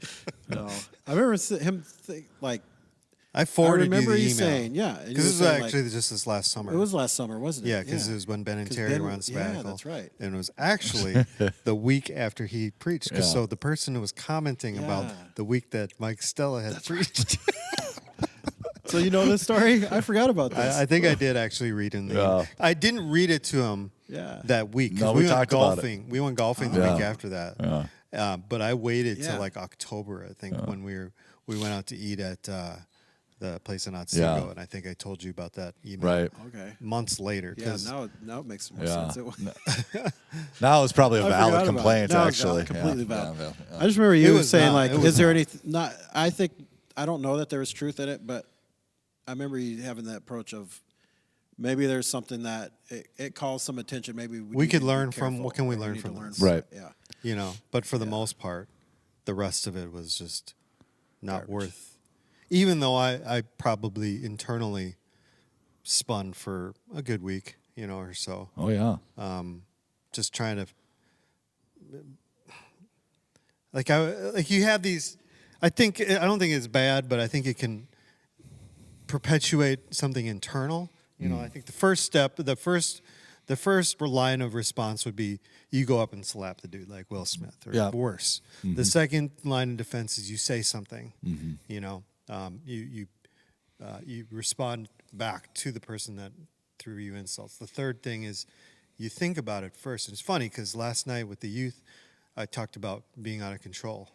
I remember him I I forwarded remember you you the email. saying, and Because this was actually just this last summer. it was last summer, wasn't it? Yeah, because it was when Ben and 'Cause Terry Ben- were on sabbatical. Yeah, that's right. And it was actually the week after he preached. 'Cause Yeah. So the person who was commenting about the week that Mike Stella had preached. So you know this story? I forgot about this. I think I did actually read in the Yeah. I didn't read it to him that week. 'Cause No, we we went talked about it. golfing. We went golfing the Yeah. week after that. Yeah. But I waited Yeah. till like October, I think, when we went out to eat at the place in Otsego, and I think I told you about that email. Right. Okay. Months later. Yeah, 'Cause now it makes more Yeah. sense. Now it's probably a I valid forgot about complaint, it. No, it's actually. completely Yeah. valid. Yeah. I just remember It you was saying not- like, it was is there not. anything? Not. I think I don't know that there was truth in it, but I remember you having that approach of maybe there's something that it calls some attention. Maybe We need could to be learn from- careful, what can we or learn need to from learn this? Right. Yeah. But for the most part, the rest of it was just not Garbage. worth. Even though I probably internally spun for a good week, or so, Oh, yeah. just trying to. Like you have these. I don't think it's bad, but I think it can perpetuate something internal. I think the first step, the the first line of response would be you go up and slap the dude like Will Smith or worse. The second line of defense is you say something. You know, you respond back to the person that threw you insults. The third thing is you think about it first. And it's funny because last night with the youth, I talked about being out of control.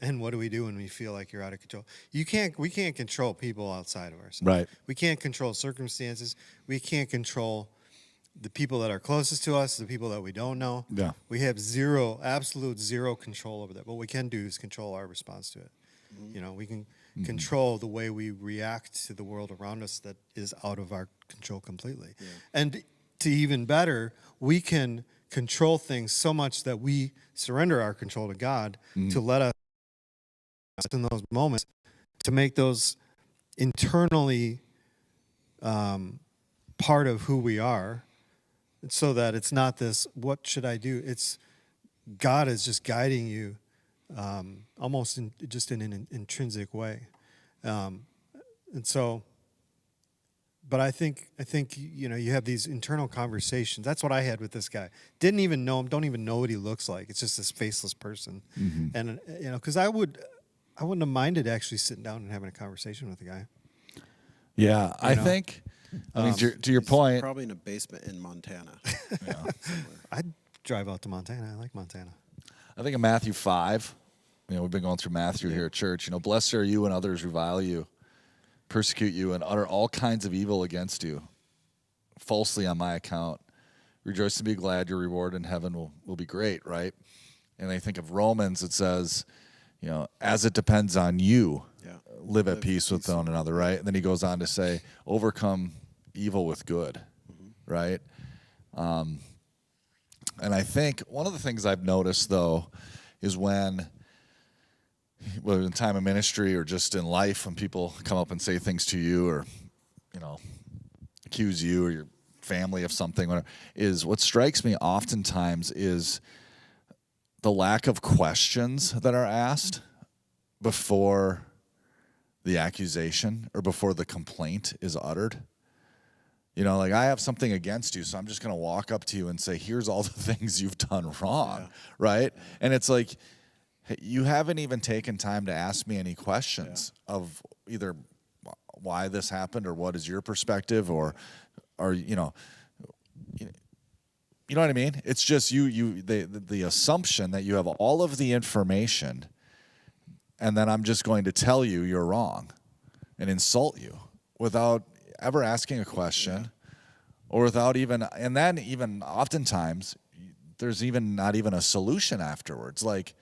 And what do we do when we feel like you're out of control? We can't control people outside of ourselves. Right. We can't control circumstances. We can't control the people that are closest to us, the people that we don't know. Yeah. We have absolute zero control over that. What we can do is control our response to it. You know, we can control the way we react to the world around us that is out of our control completely. Yeah. And to even better, we can control things so much that we surrender our control to God to let us in those moments to make those internally part of who we are, so that it's not this, what should I do? It's God is just guiding you almost in an intrinsic way. And so, but I think, you know, you have these internal conversations. That's what I had with this guy. Didn't even know him, don't even know what he looks like. It's just this faceless person. And, you know, because I wouldn't have minded actually sitting down and having a conversation with the guy. Yeah, I think, I mean, to your point. Probably in a basement in Montana. Yeah. I'd drive out to Montana. I like Montana. I think in Matthew 5, you know, we've been going through Matthew here at church. You know, blessed are you when others revile you, persecute you, and utter all kinds of evil against you, falsely on my account. Rejoice and be glad, your reward in heaven will be great, right? And I think of Romans, it says, you know, as it depends on you, live at peace with one another, right? And then he goes on to say, overcome evil with good, right? And I think one of the things I've noticed, though, is whether in time of ministry or just in life, when people come up and say things to you or, you know, accuse you or your family of something, whatever, is what strikes me oftentimes is the lack of questions that are asked before the accusation or before the complaint is uttered. You know, like, I have something against you, so I'm just going to walk up to you and say, here's all the things you've done wrong, right? And it's like, hey, you haven't even taken time to ask me any questions of either why this happened or what is your perspective or you know what I mean? It's just the assumption that you have all of the information, and then I'm just going to tell you you're wrong and insult you without ever asking a question or without even, and then even oftentimes there's even not even a solution afterwards. Like,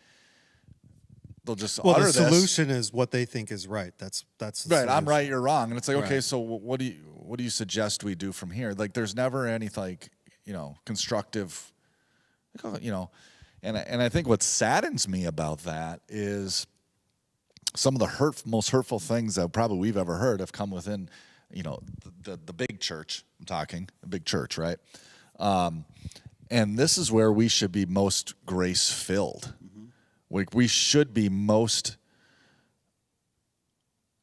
they'll just utter this. The solution is what they think is right. That's right. Solution. I'm right, you're wrong. And it's like, okay, so what do you suggest we do from here? Like, there's never any, like, you know, constructive, you know, and I think what saddens me about that is some of the most hurtful things that probably we've ever heard have come within, you know, the big church. I'm talking the big church, right? And this is where we should be most grace filled. We should be most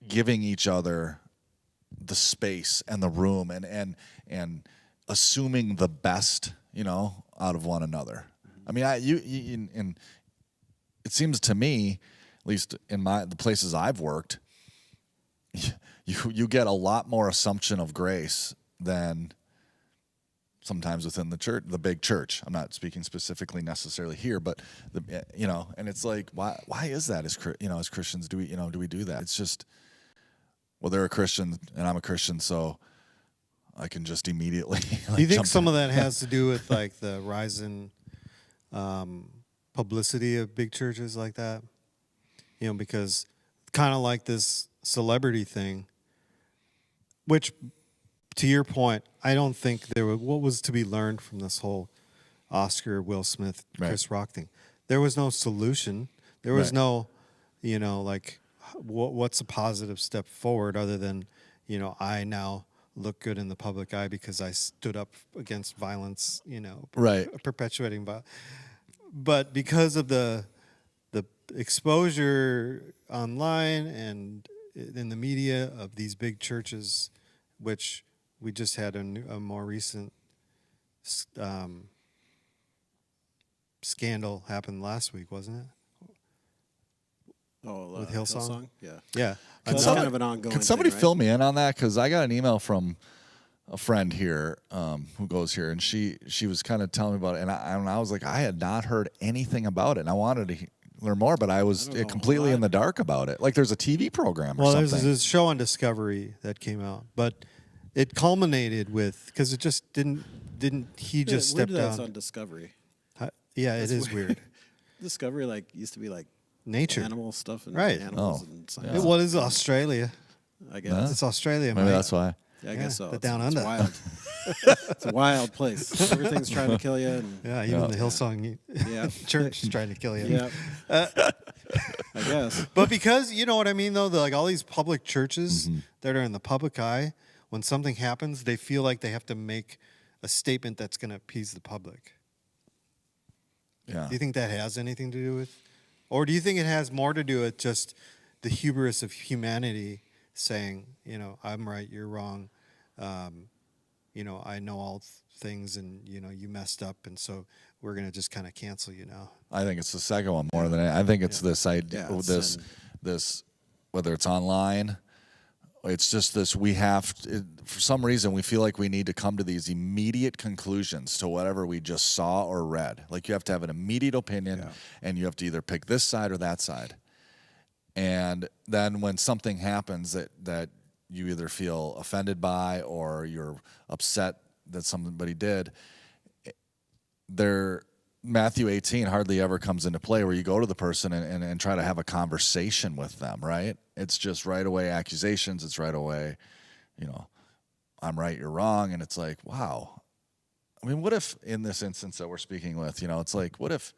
giving each other the space and the room and assuming the best, you know, out of one another. I mean, and it seems to me, at least in the places I've worked, you get a lot more assumption of grace than sometimes within the church, the big church. I'm not speaking specifically necessarily here, but you know, and it's like, why is that? As Christians, do we do that? It's just, well, they're a Christian and I'm a Christian, so I can just immediately. Do you think some of that has to do with like the rise in publicity of big churches like that? You know, because kind of like this celebrity thing, which, to your point, I don't think what was to be learned from this whole Oscar, Will Smith, Chris Rock thing. There was no solution. There was no, you know, like, what's a positive step forward other than, you know, I now look good in the public eye because I stood up against violence, you know, perpetuating violence. But because of the exposure online and in the media of these big churches, which we just had a more recent scandal happened last week, wasn't it? Oh, With Hillsong? Yeah. Yeah. So that's kind of an ongoing Can somebody thing, right? fill me in on that? Because I got an email from a friend here who goes here, and she was kind of telling me about it, and I was like, I had not heard anything about it, and I wanted to learn more, but I was don't know a completely lot. in the dark about it. Like there's a TV program or Well, something. there's this show on Discovery that came out, but it culminated with, because it just didn't he just Weird stepped that's down. on Discovery. Yeah, it is weird. Discovery like used to be like Nature. animal stuff and Right. animals Oh, and yeah. science. What is Australia? I guess. It's Australia, Maybe mate. that's why. Yeah, I Yeah, guess so. the It's- down it's under. wild. It's a wild place. Everything's trying to kill you. And, Yeah, even Yeah. the Hillsong yeah. church is trying to kill you. Yeah. I guess. But because, you know what I mean, though? Like all these public churches that are in the public eye, when something happens, they feel like they have to make a statement that's going to appease the public. Yeah. Do you think that has anything to do with? Or do you think it has more to do with just the hubris of humanity saying, you know, I'm right, you're wrong. You know, I know all things and, you know, you messed up. And so we're going to just kind of cancel you now. I think it's the second one more than I think it's this idea, Yeah, it's this, whether it's online, it's just this. We have for some reason we feel like we need to come to these immediate conclusions to whatever we just saw or read. Like you have to have an immediate opinion, and you have to either pick this side or that side. And then when something happens that you either feel offended by or you're upset that somebody did, Matthew 18 hardly ever comes into play where you go to the person and try to have a conversation with them, right? It's just right away accusations. It's right away, you know, I'm right, you're wrong. And it's like, wow. I mean, what if in this instance that we're speaking with, you know, it's like, what if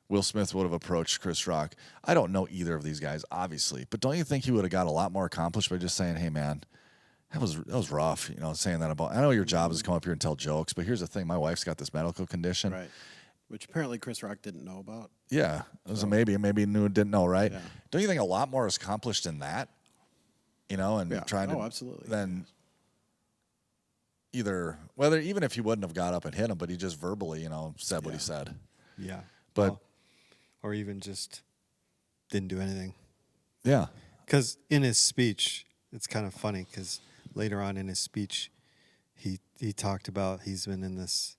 Will Smith would have approached Chris Rock? I don't know either of these guys, obviously, but don't you think he would have got a lot more accomplished by just saying, hey, man, that was rough, you know, saying that about, I know your job is to come up here and tell jokes, but here's the thing, my wife's got this medical condition. Right. Which apparently Chris Rock didn't know about. Yeah, it was a maybe didn't know, right? Yeah. Don't you think a lot more is accomplished in that, you know, and trying to absolutely. then either whether even if he wouldn't have got up and hit him, but he just verbally, you know, said what he said. Yeah. But Well, or even just didn't do anything. yeah, Because in his speech, it's kind of funny because later on in his speech, he talked about he's been in this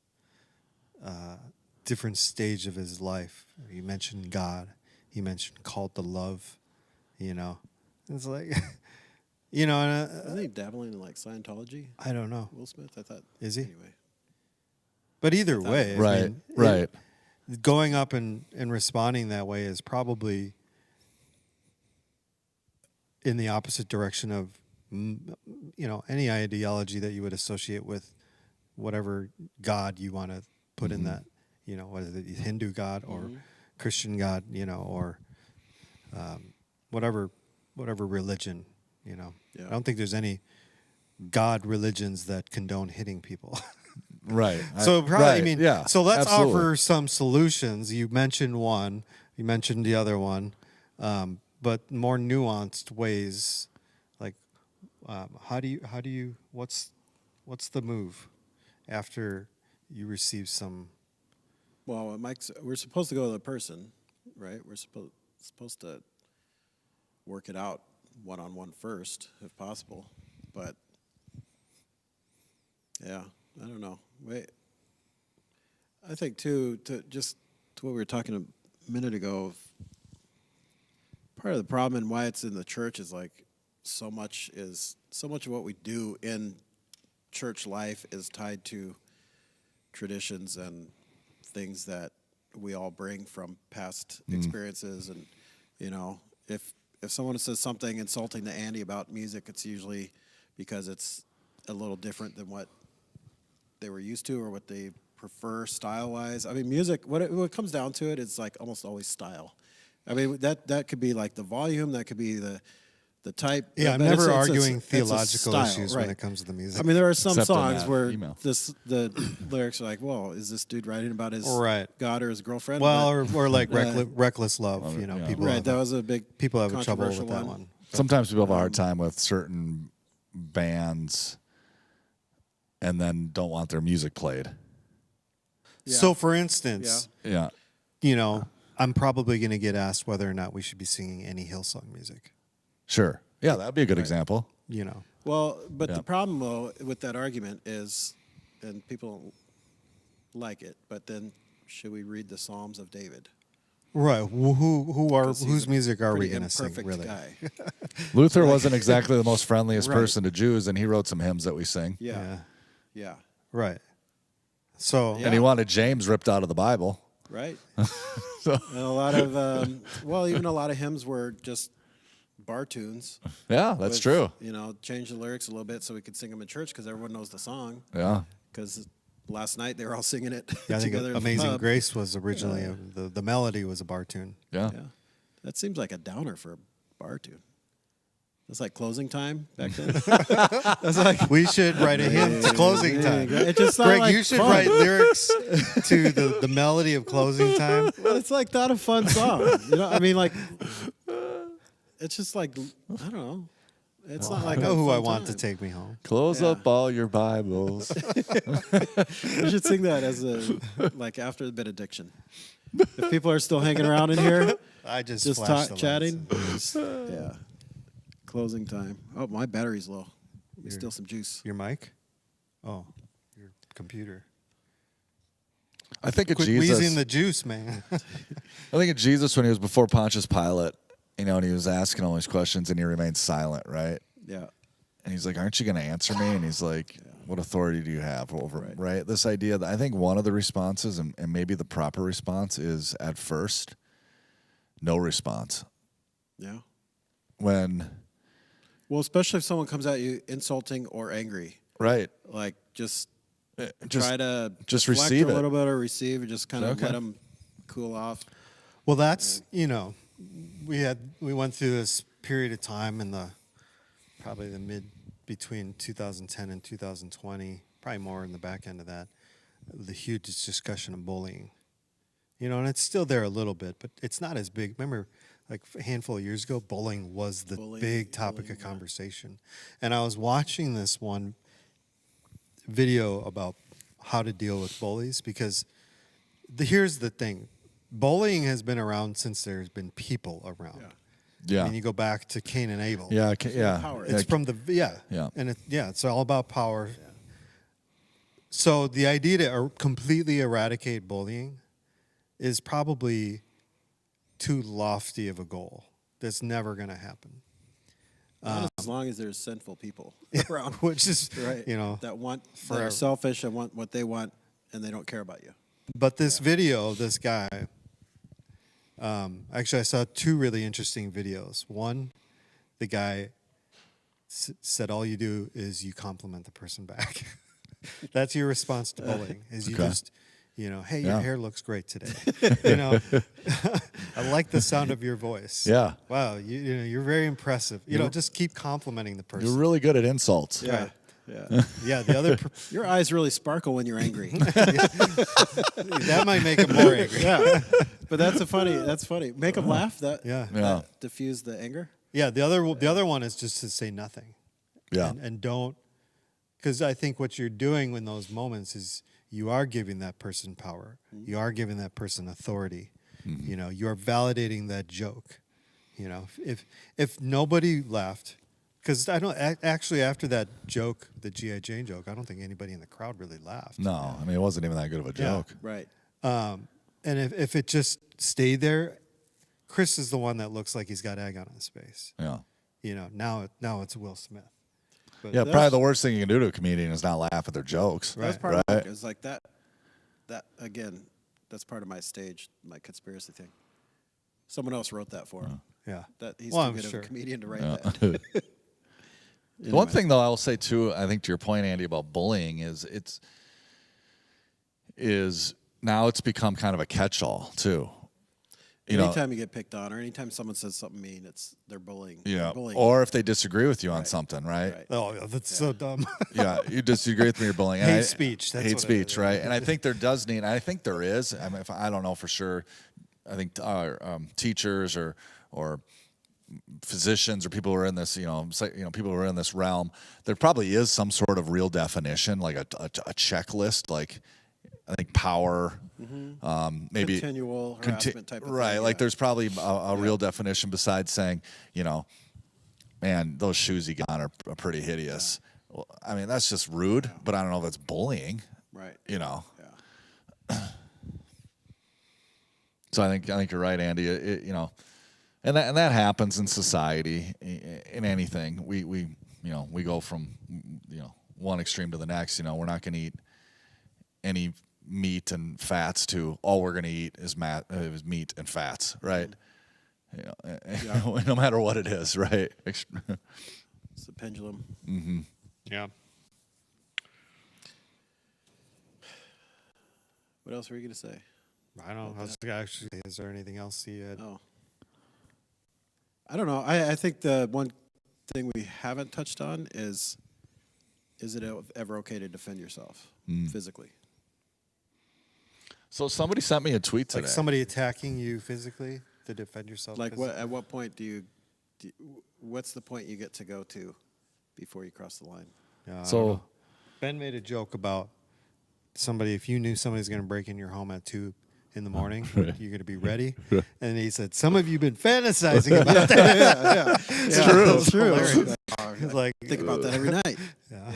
different stage of his life. He mentioned God. He mentioned called to love. You know, it's like, you know, and, Isn't he dabbling in like Scientology? I don't know. Will Smith? I thought. Is he? Anyway. But either way, I right, mean, right. Going up and responding that way is probably in the opposite direction of, you know, any ideology that you would associate with whatever God you want to put in that, you know, whether it be Hindu God or Christian God, you know, or whatever religion, you know. Yeah. I don't think there's any God religions that condone hitting people. Right. So probably, right, I mean, yeah, so let's absolutely. offer some solutions. You mentioned one, you mentioned the other one, but more nuanced ways. Like, how do you? What's the move after you receive some? Well, Mike's. We're supposed to go to the person, right? We're supposed to work it out one-on-one first, if possible. But yeah, I don't know. Wait, I think too. To what we were talking a minute ago. Part of the problem and why it's in the church is like so much of what we do in church life is tied to traditions and things that we all bring from past experiences. And you know, if someone says something insulting to Andy about music, it's usually because it's a little different than what they were used to or what they prefer style wise. I mean, music, what it comes down to it is like almost always style. I mean, that could be like the volume, that could be the type. Yeah, I'm but never it's arguing a theological style, issues right. when it comes to the music. I mean, there are some Except in songs that where email. the lyrics are like, "Well, is this dude writing about his Right. God or his girlfriend?" well, But- or like reckless love. You know, yeah. people right, have that was a big people have trouble with controversial that one. Sometimes people have a hard time with certain bands and then don't want their music played. So, for instance, Yeah. you know, I'm probably going to get asked whether or not we should be singing any Hillsong music. Sure. Yeah, that'd be a good example. You know, Well, but the problem though with that argument is, and people don't like it, but then should we read the Psalms of David? right? Because he's Whose a music are we pretty going to sing? imperfect Really? guy. Luther wasn't exactly the most friendliest Right. person to Jews, and he wrote some hymns that we sing. Yeah. Yeah. Right. So And he wanted James ripped out of the Bible. Right. So- And a lot of even a lot of hymns were just bar tunes. Yeah, that's with, true. You know, change the lyrics a little bit so we could sing them in church because everyone knows the song. Yeah. Because last night they were all singing it yeah, I think together. in the Amazing pub. Grace was originally the melody was a bar tune. Yeah. Yeah, that seems like a downer for a bar tune. That's like closing time back then. That's like We should write a hymn to closing time. it just sounded Greg, like you should fun. write lyrics to the melody of closing time. Well, it's like not a fun song. You know, I mean, like it's just like I don't know. It's not I like know a who I fun want time. to take me home. Close Yeah. up all your Bibles. We should sing that as a like after the benediction. If people are still hanging around in here, I just just flashed the chatting. lights. Just, yeah. Closing time. Oh, my battery's low. Let me steal some juice. Your mic? Oh, your computer. I think of Quit Jesus. wheezing the juice, man. I think of Jesus when he was before Pontius Pilate, you know, and he was asking all these questions and he remained silent, right? Yeah. And he's like, "Aren't you going to answer me?" And he's like, "What authority do you have over?" Right? This idea that I think one of the responses, and maybe the proper response, is at first, no response. Yeah. When, Well, especially if someone comes at you insulting or angry, right, like just just try to just deflect receive a it. little bit or receive, and just kind of Okay. let them cool off. Well, that's, you know, we went through this period of time in probably the between 2010 and 2020, probably more in the back end of that, the huge discussion of bullying. You know, and it's still there a little bit, but it's not as big. Remember, like a handful of years ago, bullying was the big topic of conversation. And I was watching this one video about how to deal with bullies because here's the thing. Bullying has been around since there's been people around. Yeah, I mean, you go back to Cain and Abel. yeah, yeah. power. It's from Yeah. and it's all about power. So the idea to completely eradicate bullying is probably too lofty of a goal. That's never going to happen. Not as long as there's sinful people around, Which is, right? you know, that want that forever. are selfish and want what they want, and they don't care about you. But this video, this guy, actually, I saw two really interesting videos. One, the guy said, all you do is you compliment the person back. That's your response to bullying, is you Okay. just, you know, hey, Yeah. your hair looks great today. You know, I like the sound of your voice. Yeah. Wow, you know, you're very impressive. You know, just keep complimenting the person. You're really good at insults. Yeah. Yeah, the other Your eyes really sparkle when you're angry. that might make him more angry. Yeah, but that's funny. Make them laugh. That Yeah. Yeah. diffuse the anger. Yeah, the other one is just to say nothing. Yeah. And don't, because I think what you're doing in those moments is you are giving that person power. You are giving that person authority. You know, you're validating that joke. You know, if nobody laughed, because I don't actually after that joke, the G.I. Jane joke, I don't think anybody in the crowd really laughed. No, I mean it wasn't even that good of a Yeah. joke. Right. And if it just stayed there, Chris is the one that looks like he's got egg on his face. Yeah. You know, now it's Will Smith. But Yeah, probably the worst thing you can do to a comedian is not laugh at their jokes. That's part right? of it. It's like that again. That's part of my my conspiracy thing. Someone else wrote that for him. Yeah. That he's Well, too I'm good sure. of a comedian to write that. The one thing though I will say too, I think to your point, Andy, about bullying is now it's become kind of a catch-all too. Anytime you get picked on, or anytime someone says something mean, they're bullying. Yeah. They're bullying. Or if they disagree with you on something, right? Right. Oh, yeah, that's so dumb. Yeah, you disagree with me, you're bullying. Hate speech, that's hate what it speech, is. right? And I think there does need. I think there is. I mean, I don't know for sure. I think teachers or physicians or people who are in this, people who are in this realm, there probably is some sort of real definition, like a checklist, like I think power, maybe continual harassment type of right. thing. Like yeah. there's probably a real definition besides saying, you know, man, those shoes you got on are pretty hideous. Well, I mean, that's just rude, but I don't know if that's bullying. Right. You know. Yeah. So I think you're right, Andy. You know, and that happens in society, in anything. We go from one extreme to the next. You know, we're not going to eat any meat and fats to all we're going to eat is meat and fats, right? You know, no matter what it is, right? It's a pendulum. Mm-hmm. Yeah. What else were you going to say? I don't know. Actually, is there anything else you had? Oh. I don't know. I think the one thing we haven't touched on is it ever okay to defend yourself physically? So somebody sent me a tweet today. Like somebody attacking you physically to defend yourself? Like physically? at what point what's the point you get to go to before you cross the line? I don't So know. Ben made a joke about somebody, if you knew somebody's going to break in your home at 2 in the morning, you're going to be ready. And he said, some of you have been fantasizing about that. It's true. It's true. Hilarious. He's like, Think about that every night.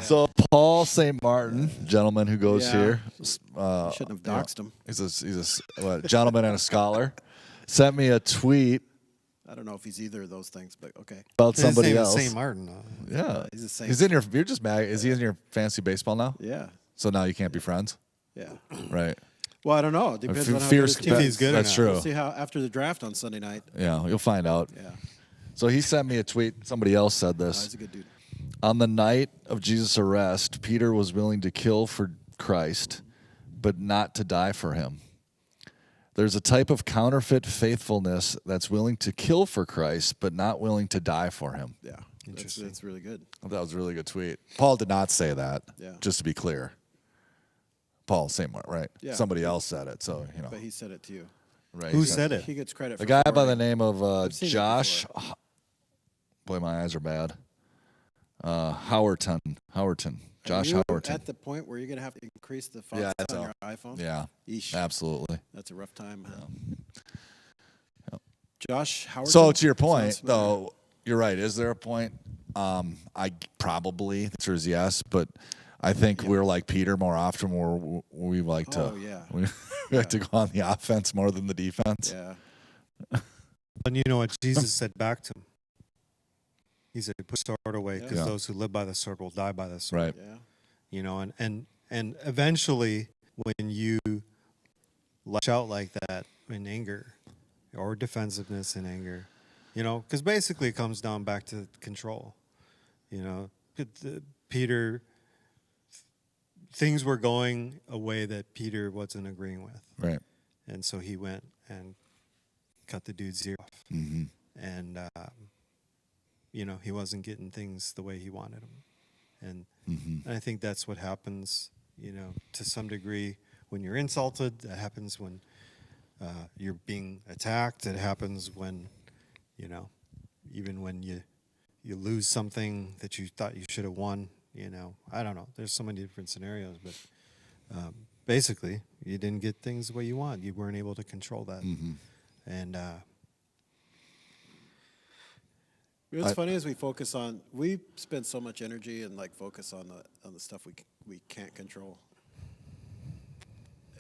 So Paul St. Martin, gentleman who goes Yeah. here, Shouldn't have doxed him. he's a gentleman and a scholar, sent me a tweet I don't know if he's either of those things, but okay. about his somebody name else. is St. Martin. Yeah, He's the same. He's in your. You're just mad. Is he in your fantasy baseball now? Yeah. So now you can't be friends, Yeah. right? Well, I don't know. It depends on how Fierce. good his team If is. he's good or That's not. true. We'll see how after the draft on Sunday night. Yeah, you'll find out. Yeah. So he sent me a tweet. Somebody else said this. He's a good dude. On the night of Jesus' arrest, Peter was willing to kill for Christ, but not to die for him. There's a type of counterfeit faithfulness that's willing to kill for Christ, but not willing to die for him. Yeah. Interesting. That's really good. That was a really good tweet. Paul did not say that, Yeah. just to be clear. Paul, same one, right? Yeah. Somebody else said it, so, But he said it to you. right. Who He said it? He gets credit The for guy by the forwarding. name of I've seen it Josh. before. Boy, my eyes are bad. Howerton. Josh Are you Howerton. at the point where you're going to have to increase the font Yeah, on so- your iPhone? Yeah, Eesh. absolutely. That's a rough time. Josh Howard. So to your point, Sounds familiar. though, you're right. Is there a point? The answer is yes, but I think we're like Peter more often. Where we like to, Oh, yeah. we like to go on the offense more than the defense. Yeah. And you know what Jesus said back to him? He said, put the sword away, because Yeah. those who live by the sword will die by the sword. Right. Yeah. You know, and eventually when you lash out like that in anger or defensiveness in anger, you know, because basically it comes down back to control. You know, Peter, things were going a way that Peter wasn't agreeing with. Right. And so he went and cut the dude's ear off. Mm-hmm. And, you know, he wasn't getting things the way he wanted them. And Mm-hmm. I think that's what happens, you know, to some degree when you're insulted. That happens when you're being attacked. It happens when, you know, even when you lose something that you thought you should have won. You know, I don't know. There's so many different scenarios, but basically, you didn't get things the way you want. You weren't able to control that. Mm-hmm. And What's funny is we spend so much energy and like focus on the stuff we can't control,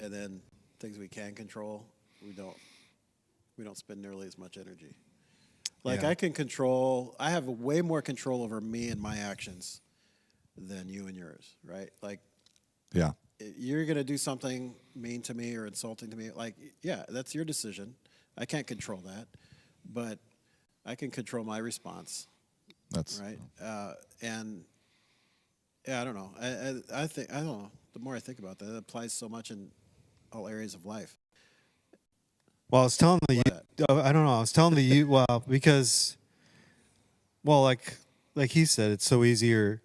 and then things we can control, we don't spend nearly as much energy. Like Yeah. I have way more control over me and my actions than you and yours, right? Like Yeah. you're gonna do something mean to me or insulting to me, like yeah, that's your decision. I can't control that, but I can control my response. That's Right. And yeah, I don't know. I think I don't know. The more I think about that, it applies so much in all areas of life. well, I was telling the What? I don't know. I was telling the youth, well, because, well, like he said, it's so easier.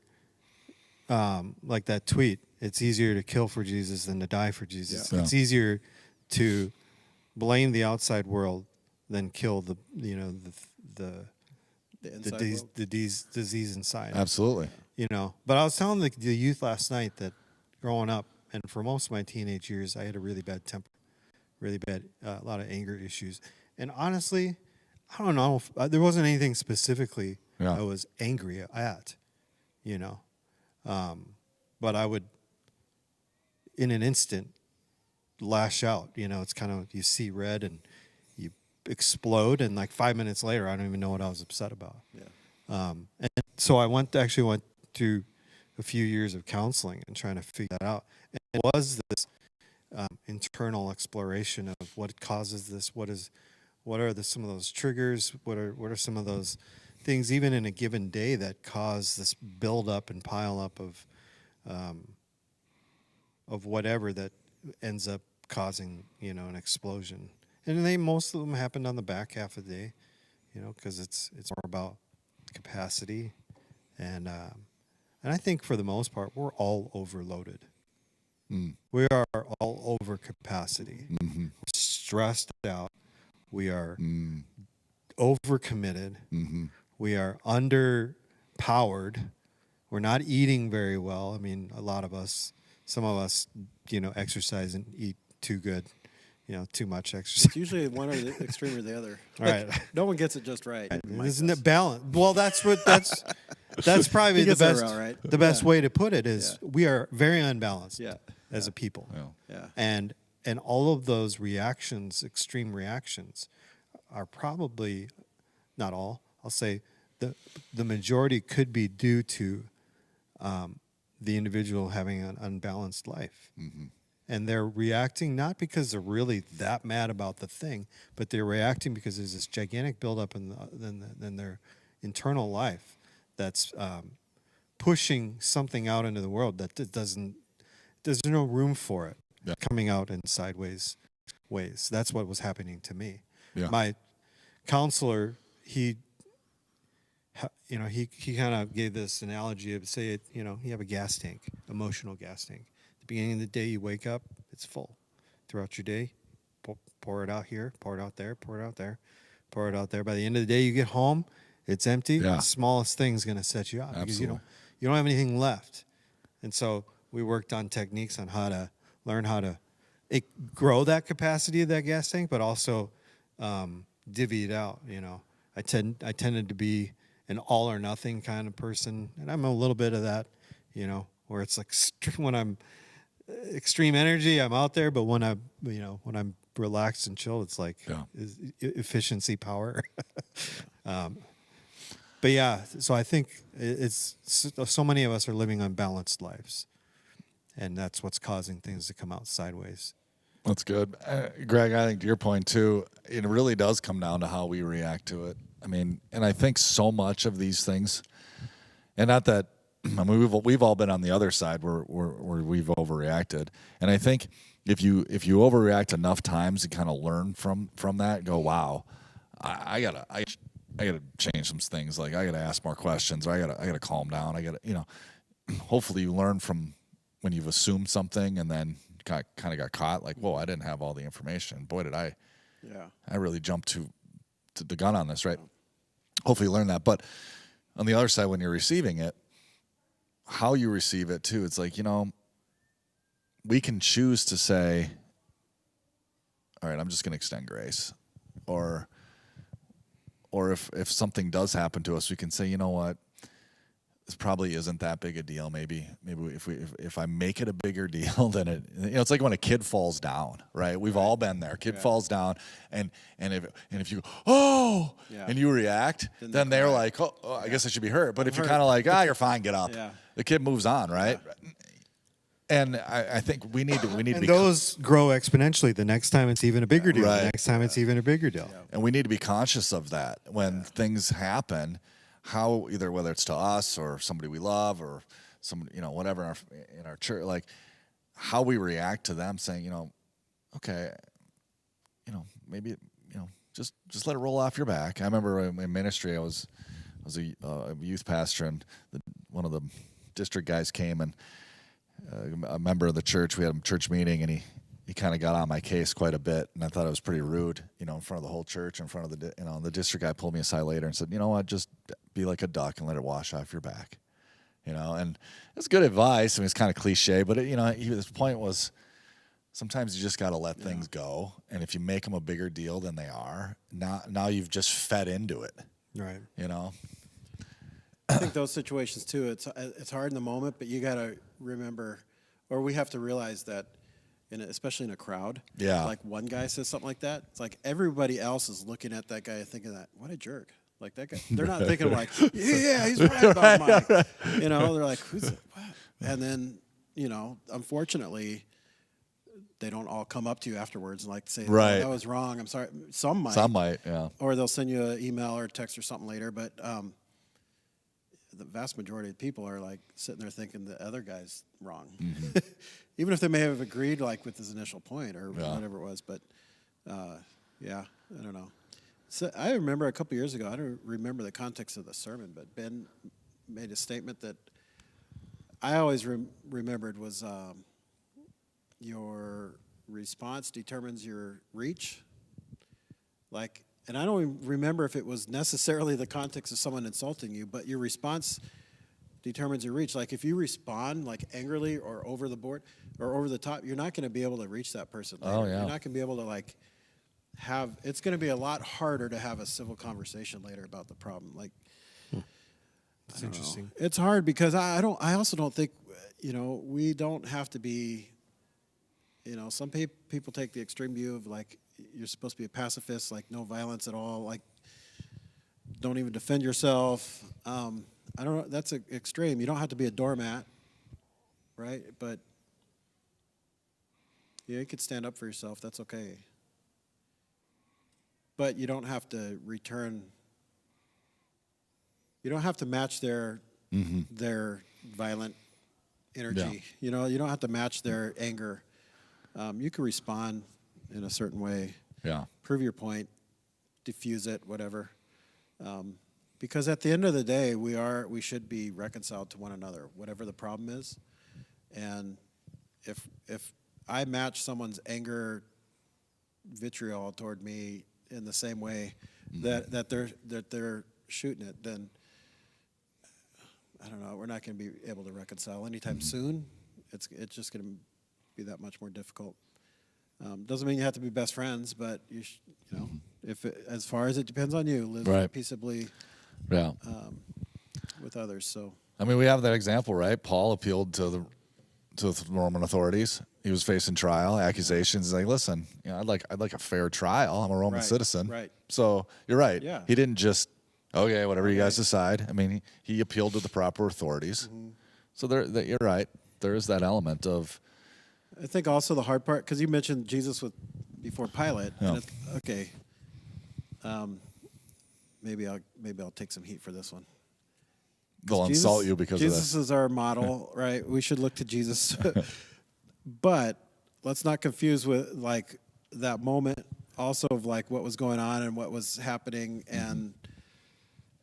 Like that tweet, it's easier to kill for Jesus than to die for Jesus. Yeah. It's easier to blame the outside world than kill the inside world. disease inside. absolutely. You know, but I was telling the youth last night that growing up, And for most of my teenage years, I had a really bad temper, really bad, a lot of anger issues. And honestly, I don't know. There wasn't anything specifically I was angry at, you know. But I would, in an instant, lash out. You know, it's kind of, you see red and you explode. And like 5 minutes later, I don't even know what I was upset about. Yeah. And so I went through a few years of counseling and trying to figure that out. And it was this internal exploration of what causes this, what are some of those triggers, what are some of those things even in a given day that cause this build up and pile up of whatever that ends up causing, you know, an explosion. And most of them happened on the back half of the day, you know, because it's more about capacity, and I think for the most part we're all overloaded. We are all over capacity. Mm-hmm. We're stressed out. We are overcommitted. Mm-hmm. We are underpowered. We're not eating very well. I mean, some of us, you know, exercise and eat too good, you know, too much exercise. It's usually one or the extreme or the other. All right. No one gets it just right. Isn't it balanced? Well, that's probably the best right? the best way to put it is we are very unbalanced as a people. Yeah. And all of those reactions, extreme reactions, are probably not all. I'll say the majority could be due to the individual having an unbalanced life. Mm-hmm. And they're reacting not because they're really that mad about the thing, but they're reacting because there's this gigantic buildup in their internal life that's pushing something out into the world that there's no room for it coming out in sideways ways. That's what was happening to me. Yeah. My counselor, he kind of gave this analogy of, say it, you know, you have a gas tank, emotional gas tank. At the beginning of the day, you wake up, it's full. Throughout your day, pour it out here, pour it out there, pour it out there, pour it out there. By the end of the day, you get home, it's empty. Yeah. The smallest thing's going to set you out because you don't have anything left. And so we worked on techniques on how to learn how to grow that capacity of that gas tank, but also divvy it out. You know, I tended to be an all or nothing kind of person, and I'm a little bit of that, you know, where it's like when I'm extreme energy, I'm out there, but when I'm relaxed and chill, it's like efficiency, power. But yeah, so I think it's so many of us are living unbalanced lives, and that's what's causing things to come out sideways. That's good. Greg, I think to your point too, it really does come down to how we react to it. I mean, and I think so much of these things, and not that, I mean, we've all been on the other side where we've overreacted, and I think if you overreact enough times and kind of learn from that, go, wow, I gotta change some things. Like I gotta ask more questions, or I gotta calm down. I gotta, you know, hopefully you learn from when you've assumed something and then kind of got caught. Like, whoa, I didn't have all the information. Boy, did I really jumped to the gun on this, right? Hopefully you learn that. But on the other side, when you're receiving it, how you receive it too, it's like, you know, we can choose to say, all right, I'm just going to extend grace. Or if something does happen to us, we can say, you know what, this probably isn't that big a deal. Maybe if I make it a bigger deal than it, you know, it's like when a kid falls down, right? We've all been there. Kid falls down, and if you go, and you react, then they're like, oh, I guess I should be hurt. But if you're kind of like, you're fine, get up. The kid moves on, right? Yeah. And I think we need to and those grow exponentially. The next time it's even a bigger deal. Right. The next time it's even a bigger deal. And we need to be conscious of that when things happen. How whether it's to us or somebody we love or somebody, you know, whatever in our church, like how we react to them saying, you know, okay, you know, maybe, you know, just let it roll off your back. I remember in ministry, I was a youth pastor, and one of the district guys came, and a member of the church, we had a church meeting, and he kind of got on my case quite a bit, and I thought it was pretty rude, you know, in front of the whole church, in front of the district guy pulled me aside later and said, you know what, just be like a duck and let it wash off your back. you know, and it's good advice. I mean, it's kind of cliche, but it, you know, his point was sometimes you just got to let things go, and if you make them a bigger deal than they are, now you've just fed into it, Right. you know. I think those situations too. It's hard in the moment, but you got to remember, or we have to realize that, especially in a crowd. Yeah. Like one guy says something like that, it's like everybody else is looking at that guy and thinking that, what a jerk. Like that guy. They're not thinking like, yeah, he's right about Mike. You know, they're like, who's it? What? And then, you know, unfortunately, they don't all come up to you afterwards and like say, oh, Right. that was wrong. I'm sorry. Some might, Yeah. or they'll send you an email or text or something later. But the vast majority of people are like sitting there thinking the other guy's wrong, even if they may have agreed like with his initial point or whatever it was. But yeah, I don't know. So I remember a couple years ago, I don't remember the context of the sermon, but Ben made a statement that I always remembered was your response determines your reach. Like, and I don't even remember if it was necessarily the context of someone insulting you, but your response determines your reach. Like if you respond like angrily or over the board or over the top, you're not going to be able to reach that person later. Oh, yeah. You're not going to be able to like it's going to be a lot harder to have a civil conversation later about the problem. Like, That's interesting. it's hard because I also don't think, you know, we don't have to be, you know, some people take the extreme view of like, you're supposed to be a pacifist, like no violence at all, like don't even defend yourself. I don't know, that's extreme. You don't have to be a doormat, right? But yeah, you could stand up for yourself. That's okay. But you don't have to return. You don't have to match their violent energy. Yeah. You know, you don't have to match their anger. You can respond in a certain way. Yeah. Prove your point, diffuse it, whatever. Because at the end of the day, we should be reconciled to one another, whatever the problem is. And if I match someone's anger, vitriol toward me in the same way that they're shooting it, then I don't know. We're not going to be able to reconcile anytime soon. It's just going to be that much more difficult. Doesn't mean you have to be best friends, but you know, as far as it depends on you, live peaceably with others. So I mean, we have that example, right? Paul appealed to the Roman authorities. He was facing trial, accusations. He's like, listen, you know, I'd like a fair trial. I'm a Roman citizen. Right. So you're right. Yeah. He didn't just, okay, whatever you guys decide. I mean, he appealed to the proper authorities. So you're right. There is that element of. I think also the hard part, because you mentioned Jesus before Pilate. Yeah. And okay. Maybe I'll take some heat for this one. They'll insult you because of Jesus this. is our model, right? We should look to Jesus. But let's not confuse with like that moment also of like what was going on and what was happening. And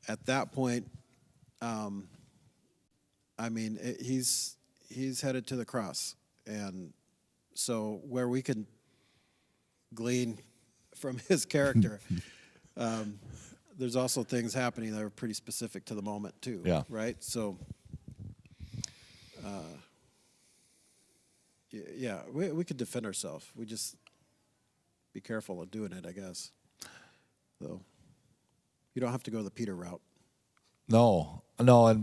at that point, I mean, he's headed to the cross. And so where we can glean from his character, there's also things happening that are pretty specific to the moment too. Yeah. Right. So, yeah, we could defend ourselves. We just be careful of doing it, I guess. So you don't have to go the Peter route. No, and I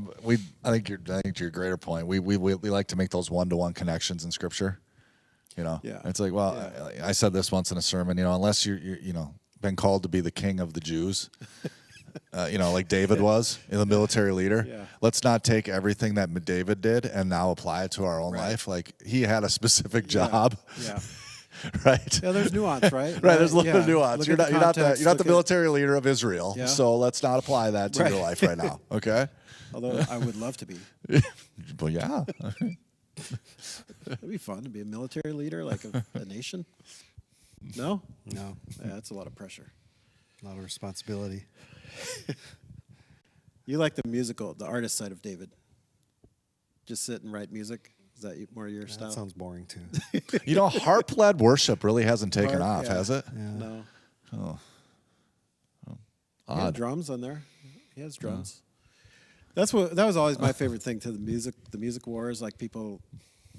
think to your greater point, we like to make those one-to-one connections in Scripture. You know, Yeah. It's like, well, I said this once in a sermon. You know, unless you're you know been called to be the king of the Jews, you know, like David was, the military leader. Yeah. Let's not take everything that David did and now apply it to our own life. Like he had a specific job. Yeah. Right. Yeah, there's nuance, right? Right, there's a little bit of nuance. Look You're at not context, the look at- military leader of Israel, Yeah. so let's not apply that to your life right now. Okay. Although I would love to be. Well, yeah. It'd be fun to be a military leader, like a nation. No? No, Yeah, that's a lot of pressure. a lot of responsibility. You like the artist side of David. Just sit and write music. Is that more your style? That sounds boring too. You know, harp-led worship really hasn't taken Harp, off, yeah. has it? No. He had Odd. drums on there. He has drums. That was always my favorite thing to the music wars. Like people,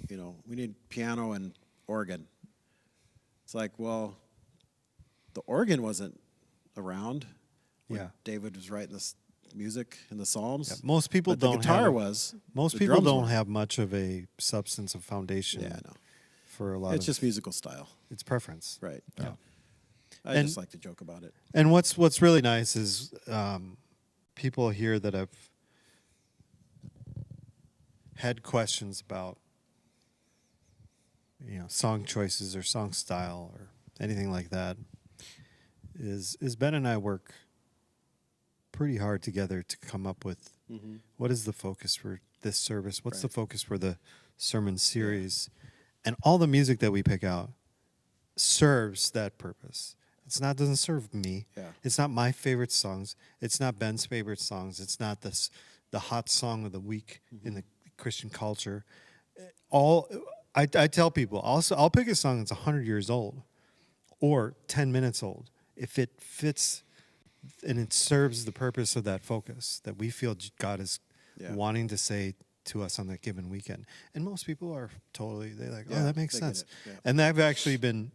we need piano and organ. It's like, well, the organ wasn't around when David was writing this music in the Psalms. Yeah, most people but don't. The guitar have, was. Most the people drums don't were. have much of a substance of foundation. Yeah, I know. For a lot. It's just musical style, It's preference. right? Yeah. I just like to joke about it. And what's really nice is people here that have had questions about song choices or song style or anything like that. Is Ben and I work pretty hard together to come up with what is the focus for this service, what's the focus for the sermon series, and all the music that we pick out serves that purpose. Doesn't serve me. Yeah. It's not my favorite songs. It's not Ben's favorite songs. It's not the hot song of the week in the Christian culture. I tell people I'll pick a song that's 100 years old or 10 minutes old if it fits and it serves the purpose of that focus that we feel God is wanting to say to us on that given weekend. And most people are they're like, oh, that makes sense. Yeah. And I've actually been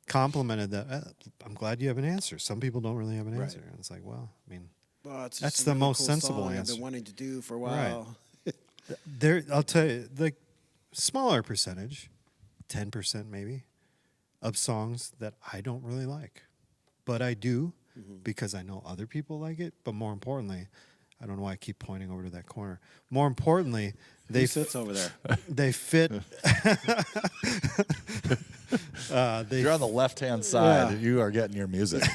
complimented that I'm glad you have an answer. Some people don't really have an answer. And it's like, well, I mean, It's that's just the a really most cool sensible song answer. I've been wanting to do for a while. I'll tell you, like smaller percentage, 10% maybe, of songs that I don't really like. But I do because I know other people like it. But more importantly, I don't know why I keep pointing over to that corner. More importantly, Who sits over there? they fit. You're on the left-hand side. Yeah. You are getting your music. He's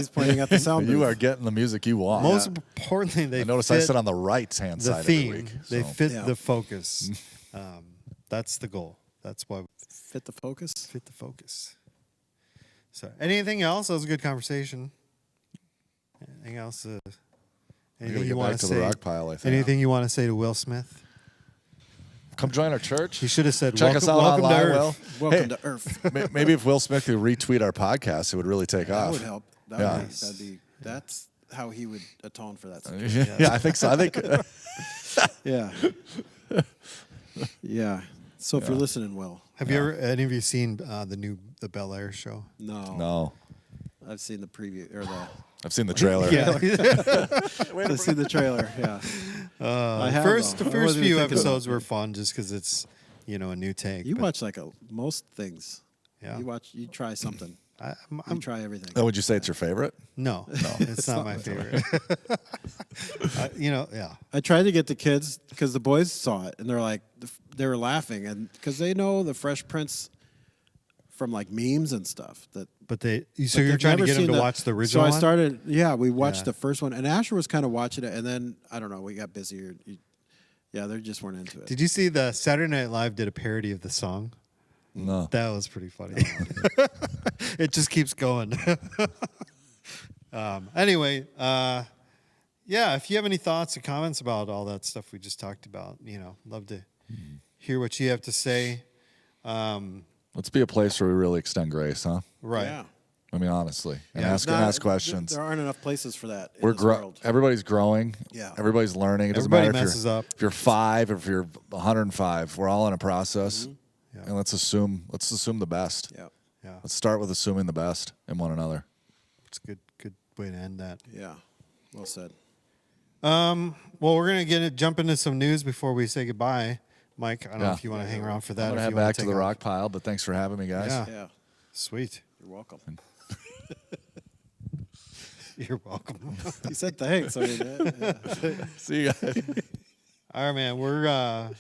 pointing at the sound booth. You are getting the music you want. Most importantly, they I notice fit I sit on the right-hand the side theme. every week. They so. fit the focus. That's the goal. That's why we Fit the focus. fit the focus. So, anything else? That was a good conversation. Anything else? We gotta Anything get you want back to to the say? rock pile, I think. Anything you want to say to Will Smith? Come join our church. He should have said, Check us out welcome online, to Earth. Will. Welcome Hey, to Earth. Maybe if Will Smith could retweet our podcast, it would really take That off. would help. That's how he would atone for that. situation. Yeah, I think so. I think Yeah. Yeah. So if you're listening, Will. Have you ever, any of you seen the Bel Air show? no. I've seen the preview or the. I've seen the trailer. I've seen the trailer. Yeah. I have, The though. I first wasn't few thinking episodes about it. were fun just because it's a new take. You but watch like most things. Yeah. You try something. I'm You try everything. Oh, would you say it's your favorite? no, it's not my favorite. Yeah. I tried to get the kids because the boys saw it and they're like they were laughing and because they know the Fresh Prince from like memes and stuff that. But so but you're they've trying to never get them seen to watch the original So I one? started. Yeah, we watched Yeah. the first one and Asher was kind of watching it and then I don't know we got busy or they just weren't into it. Did you see the Saturday Night Live did a parody of the song? No. That was pretty funny. It just keeps going. Anyway, if you have any thoughts or comments about all that stuff we just talked about, love to hear what you have to say. Let's be a place where we really extend grace, huh? Right. Yeah. I mean, honestly, and Yeah. ask questions. There aren't enough places for that. In We're this world. everybody's growing. Yeah. Everybody's learning. It doesn't Everybody matter messes up. if you're 5 or if you're 105. We're all in a process, Yeah. and let's assume the best. Yeah. Yeah. Let's start with assuming the best in one another. It's a good way to end that. Yeah. Well said. Well, we're gonna jump into some news before we say goodbye. Mike, I don't know Yeah. if you want to hang around for that. I'm or gonna if head you wanna back to take the off. rock pile, but thanks for having me, guys. Yeah. Yeah. Sweet. You're welcome. You're welcome. You said thanks. I mean, yeah. See you guys. All right, man. We're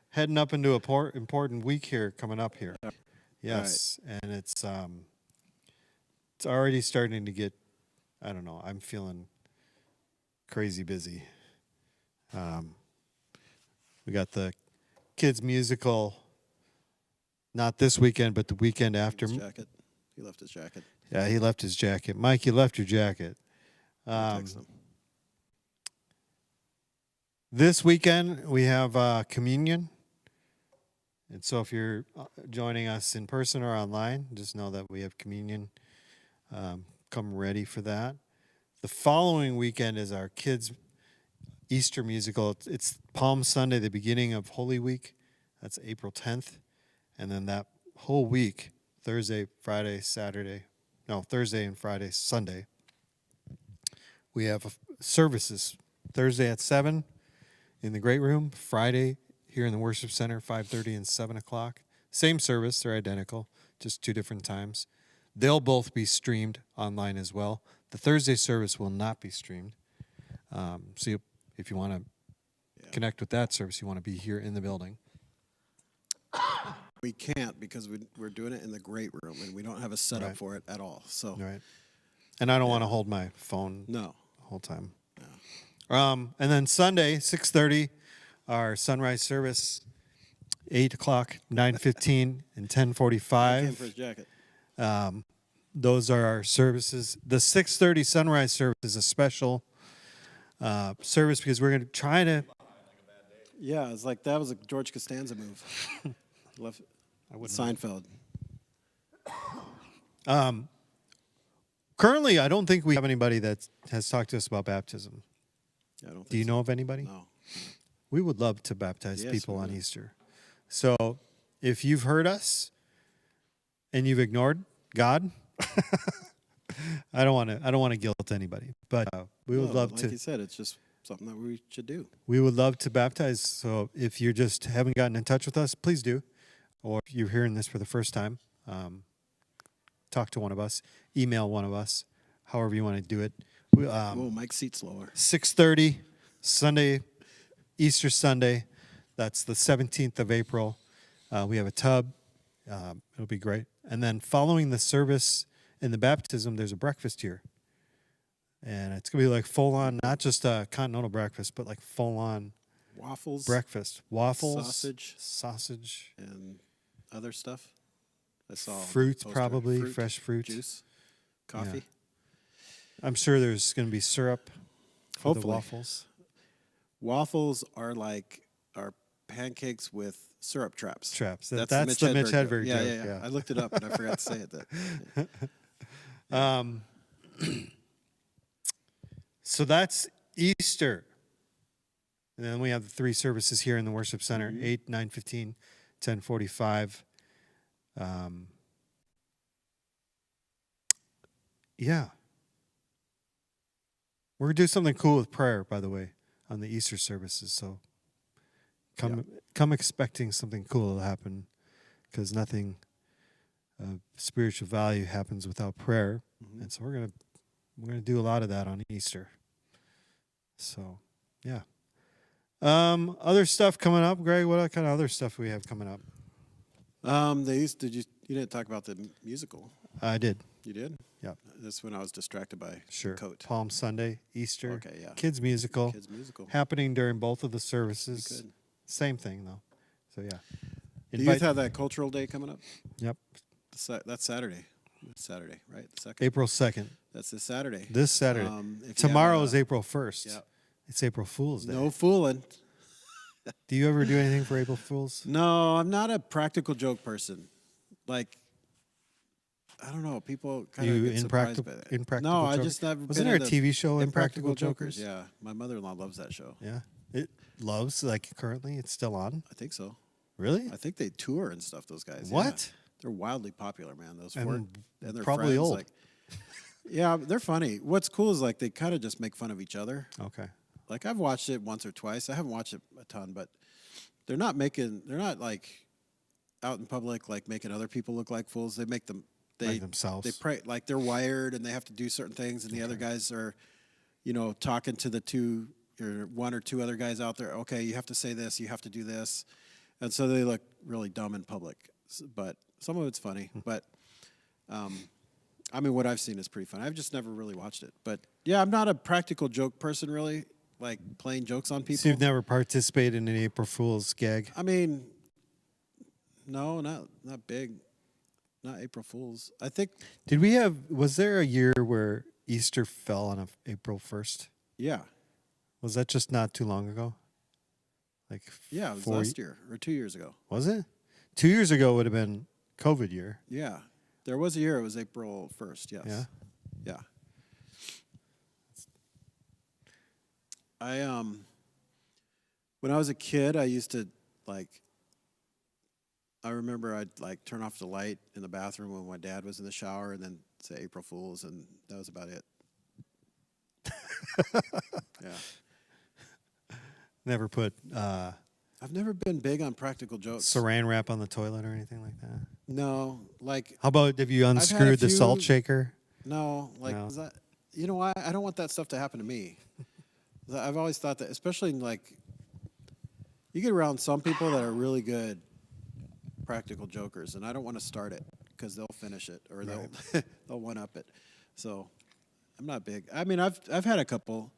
heading up into a important week here coming up here. Yes, and it's already starting to get. I don't know. I'm feeling crazy busy. We got the kids musical. Not this weekend, but the weekend after. His jacket. He left his jacket. Yeah, he left his jacket. Mike, you left your jacket. Text him. This weekend, we have communion. And so if you're joining us in person or online, just know that we have communion. Come ready for that. The following weekend is our kids' Easter musical. It's Palm Sunday, the beginning of Holy Week. That's April 10th. And then that whole week, Thursday, Friday, Thursday and Friday, Sunday, we have services. Thursday at 7 in the Great Room. Friday here in the Worship Center, 5:30 and 7 o'clock. Same service, they're identical, just 2 different times. They'll both be streamed online as well. The Thursday service will not be streamed. So if you want to connect with that service, you want to be here in the building. We can't because we're doing it in the Great Room, and we don't have a setup for it at all. So, Right. And I don't want to hold my phone no. the whole time. And then Sunday, 6:30, our sunrise service, 8 o'clock, 9:15, and I came for 10:45. his jacket. Those are our services. The 6:30 sunrise service is a special service because we're going to try to. Yeah, it's like that was a George Costanza move. Left Seinfeld. Currently, I don't think we have anybody that has talked to us about baptism. I don't think Do you know of anybody? No. We would love to baptize Yes, people we on would. Easter. So if you've heard us and you've ignored God, I don't want to guilt anybody, but we would love like to. you said, it's just something that we should do. We would love to baptize. So if you just haven't gotten in touch with us, please do. Or if you're hearing this for the first time, talk to one of us, email one of us, however you want to do it. Whoa, Mike's seat's lower. 6:30 Sunday, Easter Sunday. That's the 17th of April. We have a tub. It'll be great. And then following the service and the baptism, there's a breakfast here. And it's going to be like full-on, not just a continental breakfast, but like full-on Waffles. breakfast. Waffles. Sausage. And other stuff. I saw Fruit, poster. probably, fresh fruit. Juice. Coffee. I'm sure there's going to be syrup for the Hopefully. waffles. Waffles are pancakes with syrup traps. That's the Mitch Hedberg joke. joke. Yeah. I looked it up and I forgot to say it. So that's Easter. And then we have the 3 services here in the Worship Center, 8, 9:15, 10:45. Yeah. We're going to do something cool with prayer, by the way, on the Easter services. So come expecting something cool to happen, because nothing of spiritual value happens without prayer. And so we're gonna do a lot of that on Easter. So, yeah. Other stuff coming up, Greg. What kind of other stuff we have coming up? You didn't talk about the musical. I did. You did? Yeah. That's when I was distracted by Sure. coat. Palm Sunday, Easter. Okay, yeah. Kids musical. Kids musical. Happening during both of the services. Good. Same thing though. So yeah. The youth have that cultural day coming up. Yep. That's Saturday. It's Saturday, right? The 2nd. April 2nd. That's this Saturday. This Saturday. If you Tomorrow have is April 1st. Yeah. It's April Fool's Day. No fooling. Do you ever do anything for April Fools? No, I'm not a practical joke person. Like, I don't know. People kind of get surprised by that. Impractical No, I Jokers? just never. Wasn't been there a into TV show, Impractical Impractical Jokers? Yeah, my mother-in-law loves that show. Yeah. It loves, like, currently it's still on? I think so. Really? I think they tour and stuff. Those guys. What? Yeah. They're wildly popular, man. Those And four, and they're probably friends, old. Like, yeah, they're funny. What's cool is like they kind of just make fun of each other. Okay. Like I've watched it once or twice. I haven't watched it a ton, but they're not like out in public like making other people look like fools. They make them Like themselves. They pray like they're wired and they have to do certain things, and the other guys are, talking to the two or one or two other guys out there. Okay, you have to say this, you have to do this, and so they look really dumb in public. But some of it's funny. But I mean, what I've seen is pretty funny. I've just never really watched it. But yeah, I'm not a practical joke person, really. Like playing jokes on people. So you've never participated in an April Fool's gag? I mean, no, not big. Not April Fools. I think. Was there a year where Easter fell on April 1st? Yeah. Was that just not too long ago? Like Yeah, it was last year or 2 years ago. Was it? 2 years ago would have been COVID year. Yeah. There was a year. It was April 1st. Yes. Yeah. Yeah. When I was a kid, I used to I remember I'd turn off the light in the bathroom when my dad was in the shower and then say April Fools, and that was about it. Yeah. Never put I've never been big on practical jokes. saran wrap on the toilet or anything like that. No, How about have you unscrewed the salt shaker? No, No. Is that, you know why? I don't want that stuff to happen to me. I've always thought that, especially you get around some people that are really good practical jokers, and I don't want to start it because they'll finish it or they'll they'll one up it. So I'm not big. I mean, I've had a couple,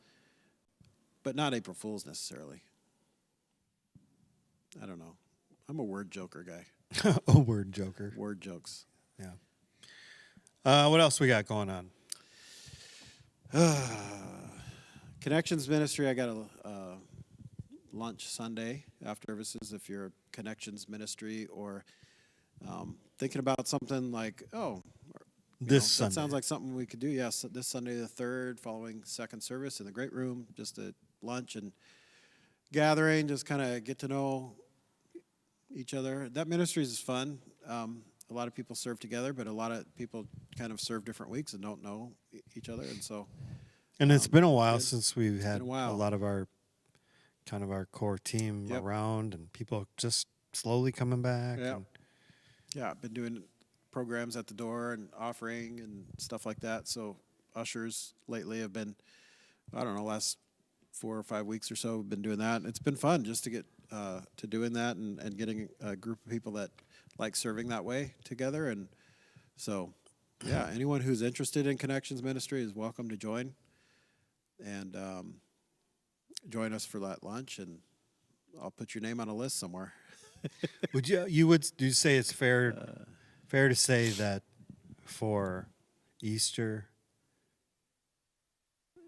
but not April Fools necessarily. I don't know. I'm a word joker guy. A word joker. Word jokes. Yeah. What else we got going on? Connections Ministry. I got a lunch Sunday after services. If you're a Connections Ministry or thinking about something This that Sunday. sounds like something we could do. Yes, this Sunday the 3rd, following second service in the great room, just a lunch and gathering, just kind of get to know each other. That ministry is fun. A lot of people serve together, but a lot of people kind of serve different weeks and don't know each other, and so. And it's been a while good. since we've had Been a while. a lot of our core team Yep. around, and people just slowly coming back. Yeah. And Yeah, I've been doing programs at the door and offering and stuff like that. So ushers lately have been, I don't know, last 4 or 5 weeks or so, we've been doing that. And it's been fun just to get to doing that and getting a group of people that like serving that way together. And so, yeah, anyone who's interested in Connections Ministry is welcome to join and join us for that lunch. And I'll put your name on a list somewhere. would you say it's fair to say that for Easter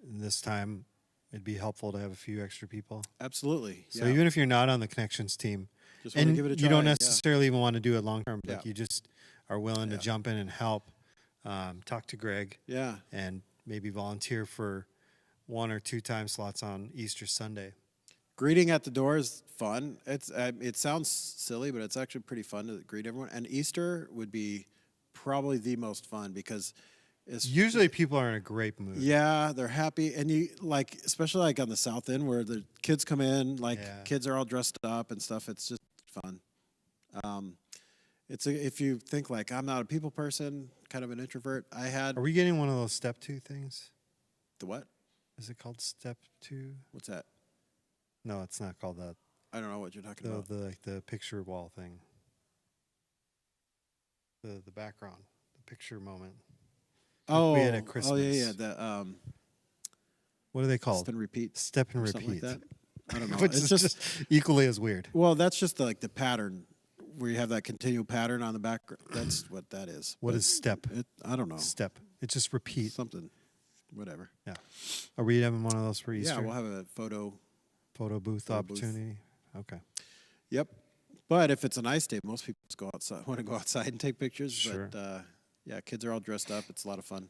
this time it'd be helpful to have a few extra people? Absolutely. So yeah. even if you're not on the Connections team, Just want to and give it a try. you don't yeah. necessarily even want to do it long term, Yeah. like you just are willing to Yeah. jump in and help, talk to Greg, Yeah. and maybe volunteer for 1 or 2 time slots on Easter Sunday. Greeting at the door is fun. It sounds silly, but it's actually pretty fun to greet everyone. And Easter would be probably the most fun because it's Usually people are in a great mood. yeah, they're happy, and you especially on the south end where the kids come in, Yeah. kids are all dressed up and stuff. It's just fun. If you think I'm not a people person, kind of an introvert. I had Are we getting one of those step 2 things? the what? Is it called step 2? What's that? No, it's not called that. I don't know what you're talking about. The picture wall thing. The background, the picture moment. Oh, we had at oh yeah, Christmas. yeah. The What are they called? step and repeat. Step and or something repeat. like that. I don't know. Which It's is just equally as weird. well, that's just the pattern where you have that continual pattern on the background. That's what that is. What But is step? I don't know. Step. It just repeat. Something, whatever. Yeah. Are we having one of those for Easter? Yeah, we'll have a photo. Photo booth Photo booth. opportunity. Okay. Yep. But if it's a nice day, most people just go outside. Want to go outside and take pictures. Sure. But yeah, kids are all dressed up. It's a lot of fun.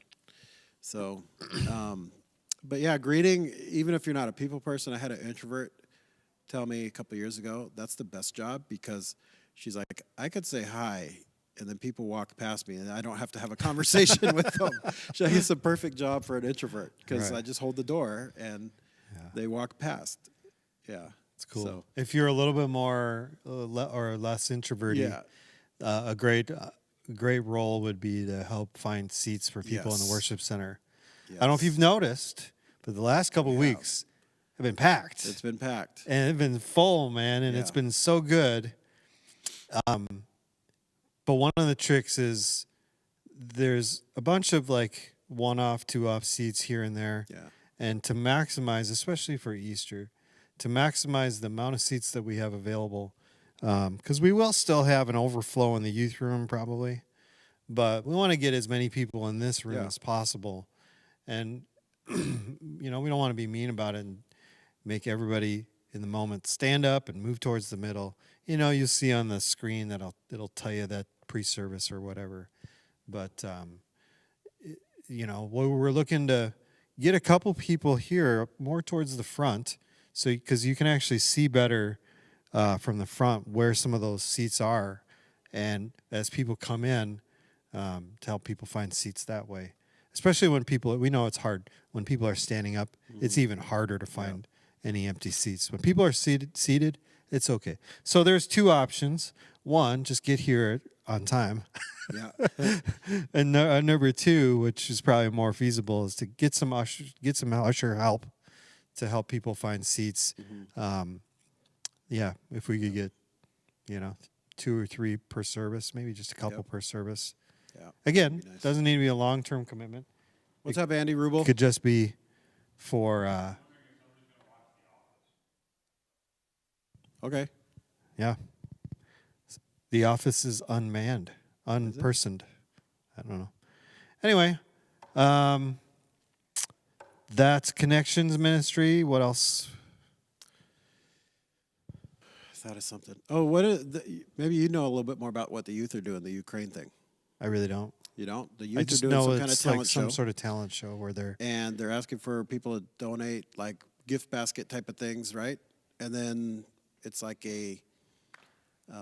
So, but yeah, greeting. Even if you're not a people person, I had an introvert tell me a couple years ago that's the best job because she's like, I could say hi, and then people walk past me, and I don't have to have a conversation with them. She's like, it's the perfect job for an introvert because Right. I just hold the door and they walk past. Yeah. It's cool. So, If you're a little bit more or less introverted, yeah. a great role would be to help find seats for people in the Yes. worship center. I don't know if Yes. you've noticed, but the last couple have. weeks have been packed. It's been packed. And it's been full, man, and it's Yeah. been so good. But one of the tricks is there's a bunch of 1-off, 2-off seats here and there. Yeah. And to maximize, especially for Easter, to maximize the amount of seats that we have available, because we will still have an overflow in the youth room probably, but we want to get as many people in this room Yeah. as possible. And, we don't want to be mean about it and make everybody in the moment stand up and move towards the middle. You'll see on the screen that it'll tell you that pre-service or whatever. But, we're looking to get a couple people here more towards the front So because you can actually see better from the front where some of those seats are, and as people come in, to help people find seats that way. Especially when we know it's hard when people are standing up. It's even harder to find any empty seats. When people are seated, it's okay. So there's two options. One, just get here on time. Yeah. And number two, which is probably more feasible, is to get some usher help to help people find seats. If we could get, 2 or 3 per service, maybe just a couple per service. Yeah. Again, That'd be nice. doesn't need to be a long-term commitment. What's up, Andy Rubel? It could just be for, Okay. yeah. The office is unmanned, unpersoned. I don't know. Anyway, that's Connections Ministry. What else? I thought of something. Oh, maybe you know a little bit more about what the youth are doing, the Ukraine thing. I really don't. You don't? The I youth are just doing know some kind of it's talent like show. some sort of talent show where they're... And they're asking for people to donate, like gift basket type of things, right? And then it's like a free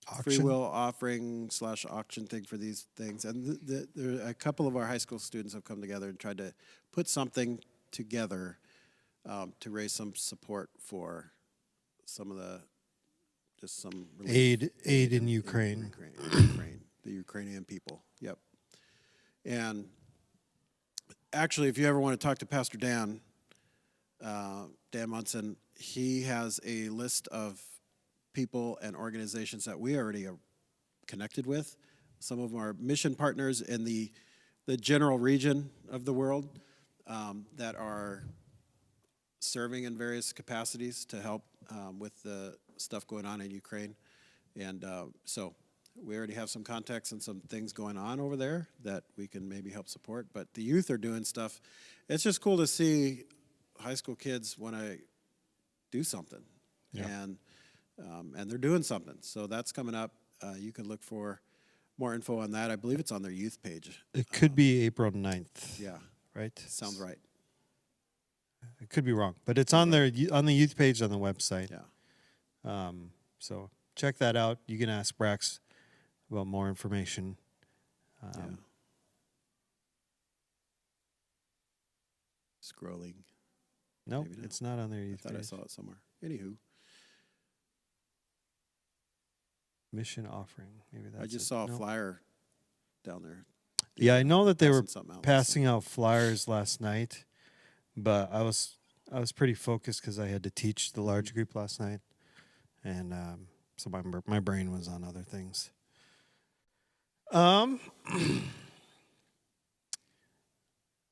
Auction? will offering / auction thing for these things. And a couple of our high school students have come together and tried to put something together to raise some support for some of the some relief. Aid in Ukraine. The Ukrainian people. Yep. And actually, if you ever want to talk to Pastor Dan Munson, he has a list of people and organizations that we already are connected with. Some of them are mission partners in the general region of the world that are serving in various capacities to help with the stuff going on in Ukraine. And so we already have some contacts and some things going on over there that we can maybe help support. But the youth are doing stuff. It's just cool to see high school kids want to do something. Yeah. And they're doing something. So that's coming up. You can look for more info on that. I believe it's on their youth page. It could be April 9th. Yeah. Right? Sounds right. It could be wrong, but it's on the youth page on the website. Yeah. So check that out. You can ask Brax about more information. Yeah. Scrolling. Nope, Maybe not. it's not on their I youth thought I page. saw it somewhere. Anywho, Mission offering. Maybe that's I just it. saw a Nope. flyer down there. Yeah, I know that they were Passing something out. passing out flyers last night, but I was pretty focused because I had to teach the large group last night, and so my brain was on other things.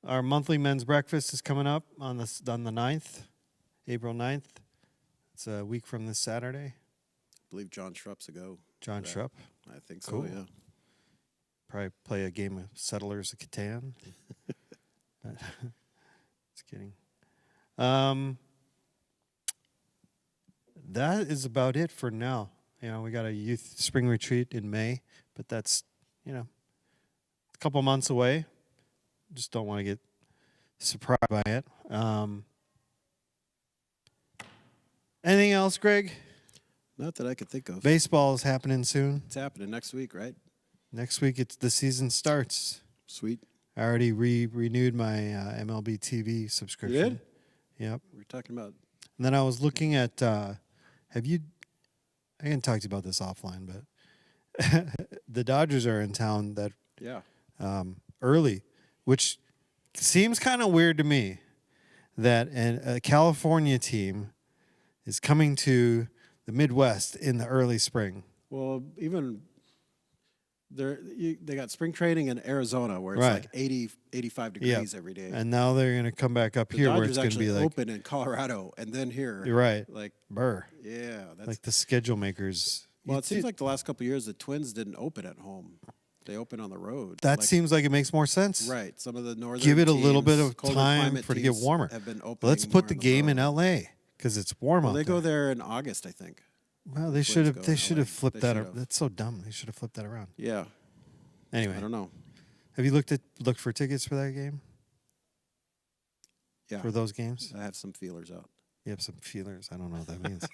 Our monthly men's breakfast is coming up on the 9th, April 9th. It's a week from this Saturday. I believe John Schrupp's a go. John Yeah. Schrupp. I think so, Cool. yeah. Probably play a game of Settlers of Catan. Just kidding. That is about it for now. We got a youth spring retreat in May, but that's, a couple months away. Just don't want to get surprised by it. Anything else, Greg? Not that I could think of. Baseball is happening soon. It's happening next week, right? Next week, the season starts. Sweet. I already renewed my MLB TV subscription. You did? Yep. We're talking about. And then I was looking at, I can talk to you about this offline, but the Dodgers are in town that Yeah. early, which seems kind of weird to me that a California team is coming to the Midwest in the early spring. Well, even they got spring training in Arizona where it's Right. like 80, 85 degrees every day. And now they're going to come back up the here where Dodgers it's going to actually be like, open in Colorado and then here. you're right, Like, burr. yeah. That's, Like the schedule makers. well, it seems like the last couple of years the Twins didn't open at home. They open on the road. That Like, seems like it makes more sense. right. Some of the northern Give it a little bit teams, of colder time climate for it to get teams warmer. Have been opening Let's put more the on game road. in LA because it's warm Well, out they there. go there in August, I think. Well, they Twins should have. go They in should LA. have flipped They that. should have. That's so dumb. They should have flipped that around. Yeah. Anyway, I don't know. have you looked for tickets for that game? for those games? I have some feelers out. You have some feelers. I don't know what that means.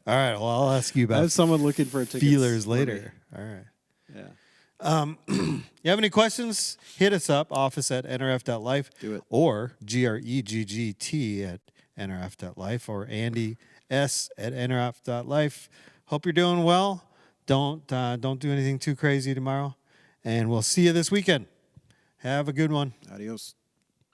All right. Well, I'll ask you I about have someone looking for tickets feelers for later. All right. me. Yeah. You have any questions? Hit us up, office@nrf.life. Do it. Or GREGGT@nrf.life or AndyS@nrf.life. Hope you're doing well. Don't do anything too crazy tomorrow. And we'll see you this weekend. Have a good one. Adios.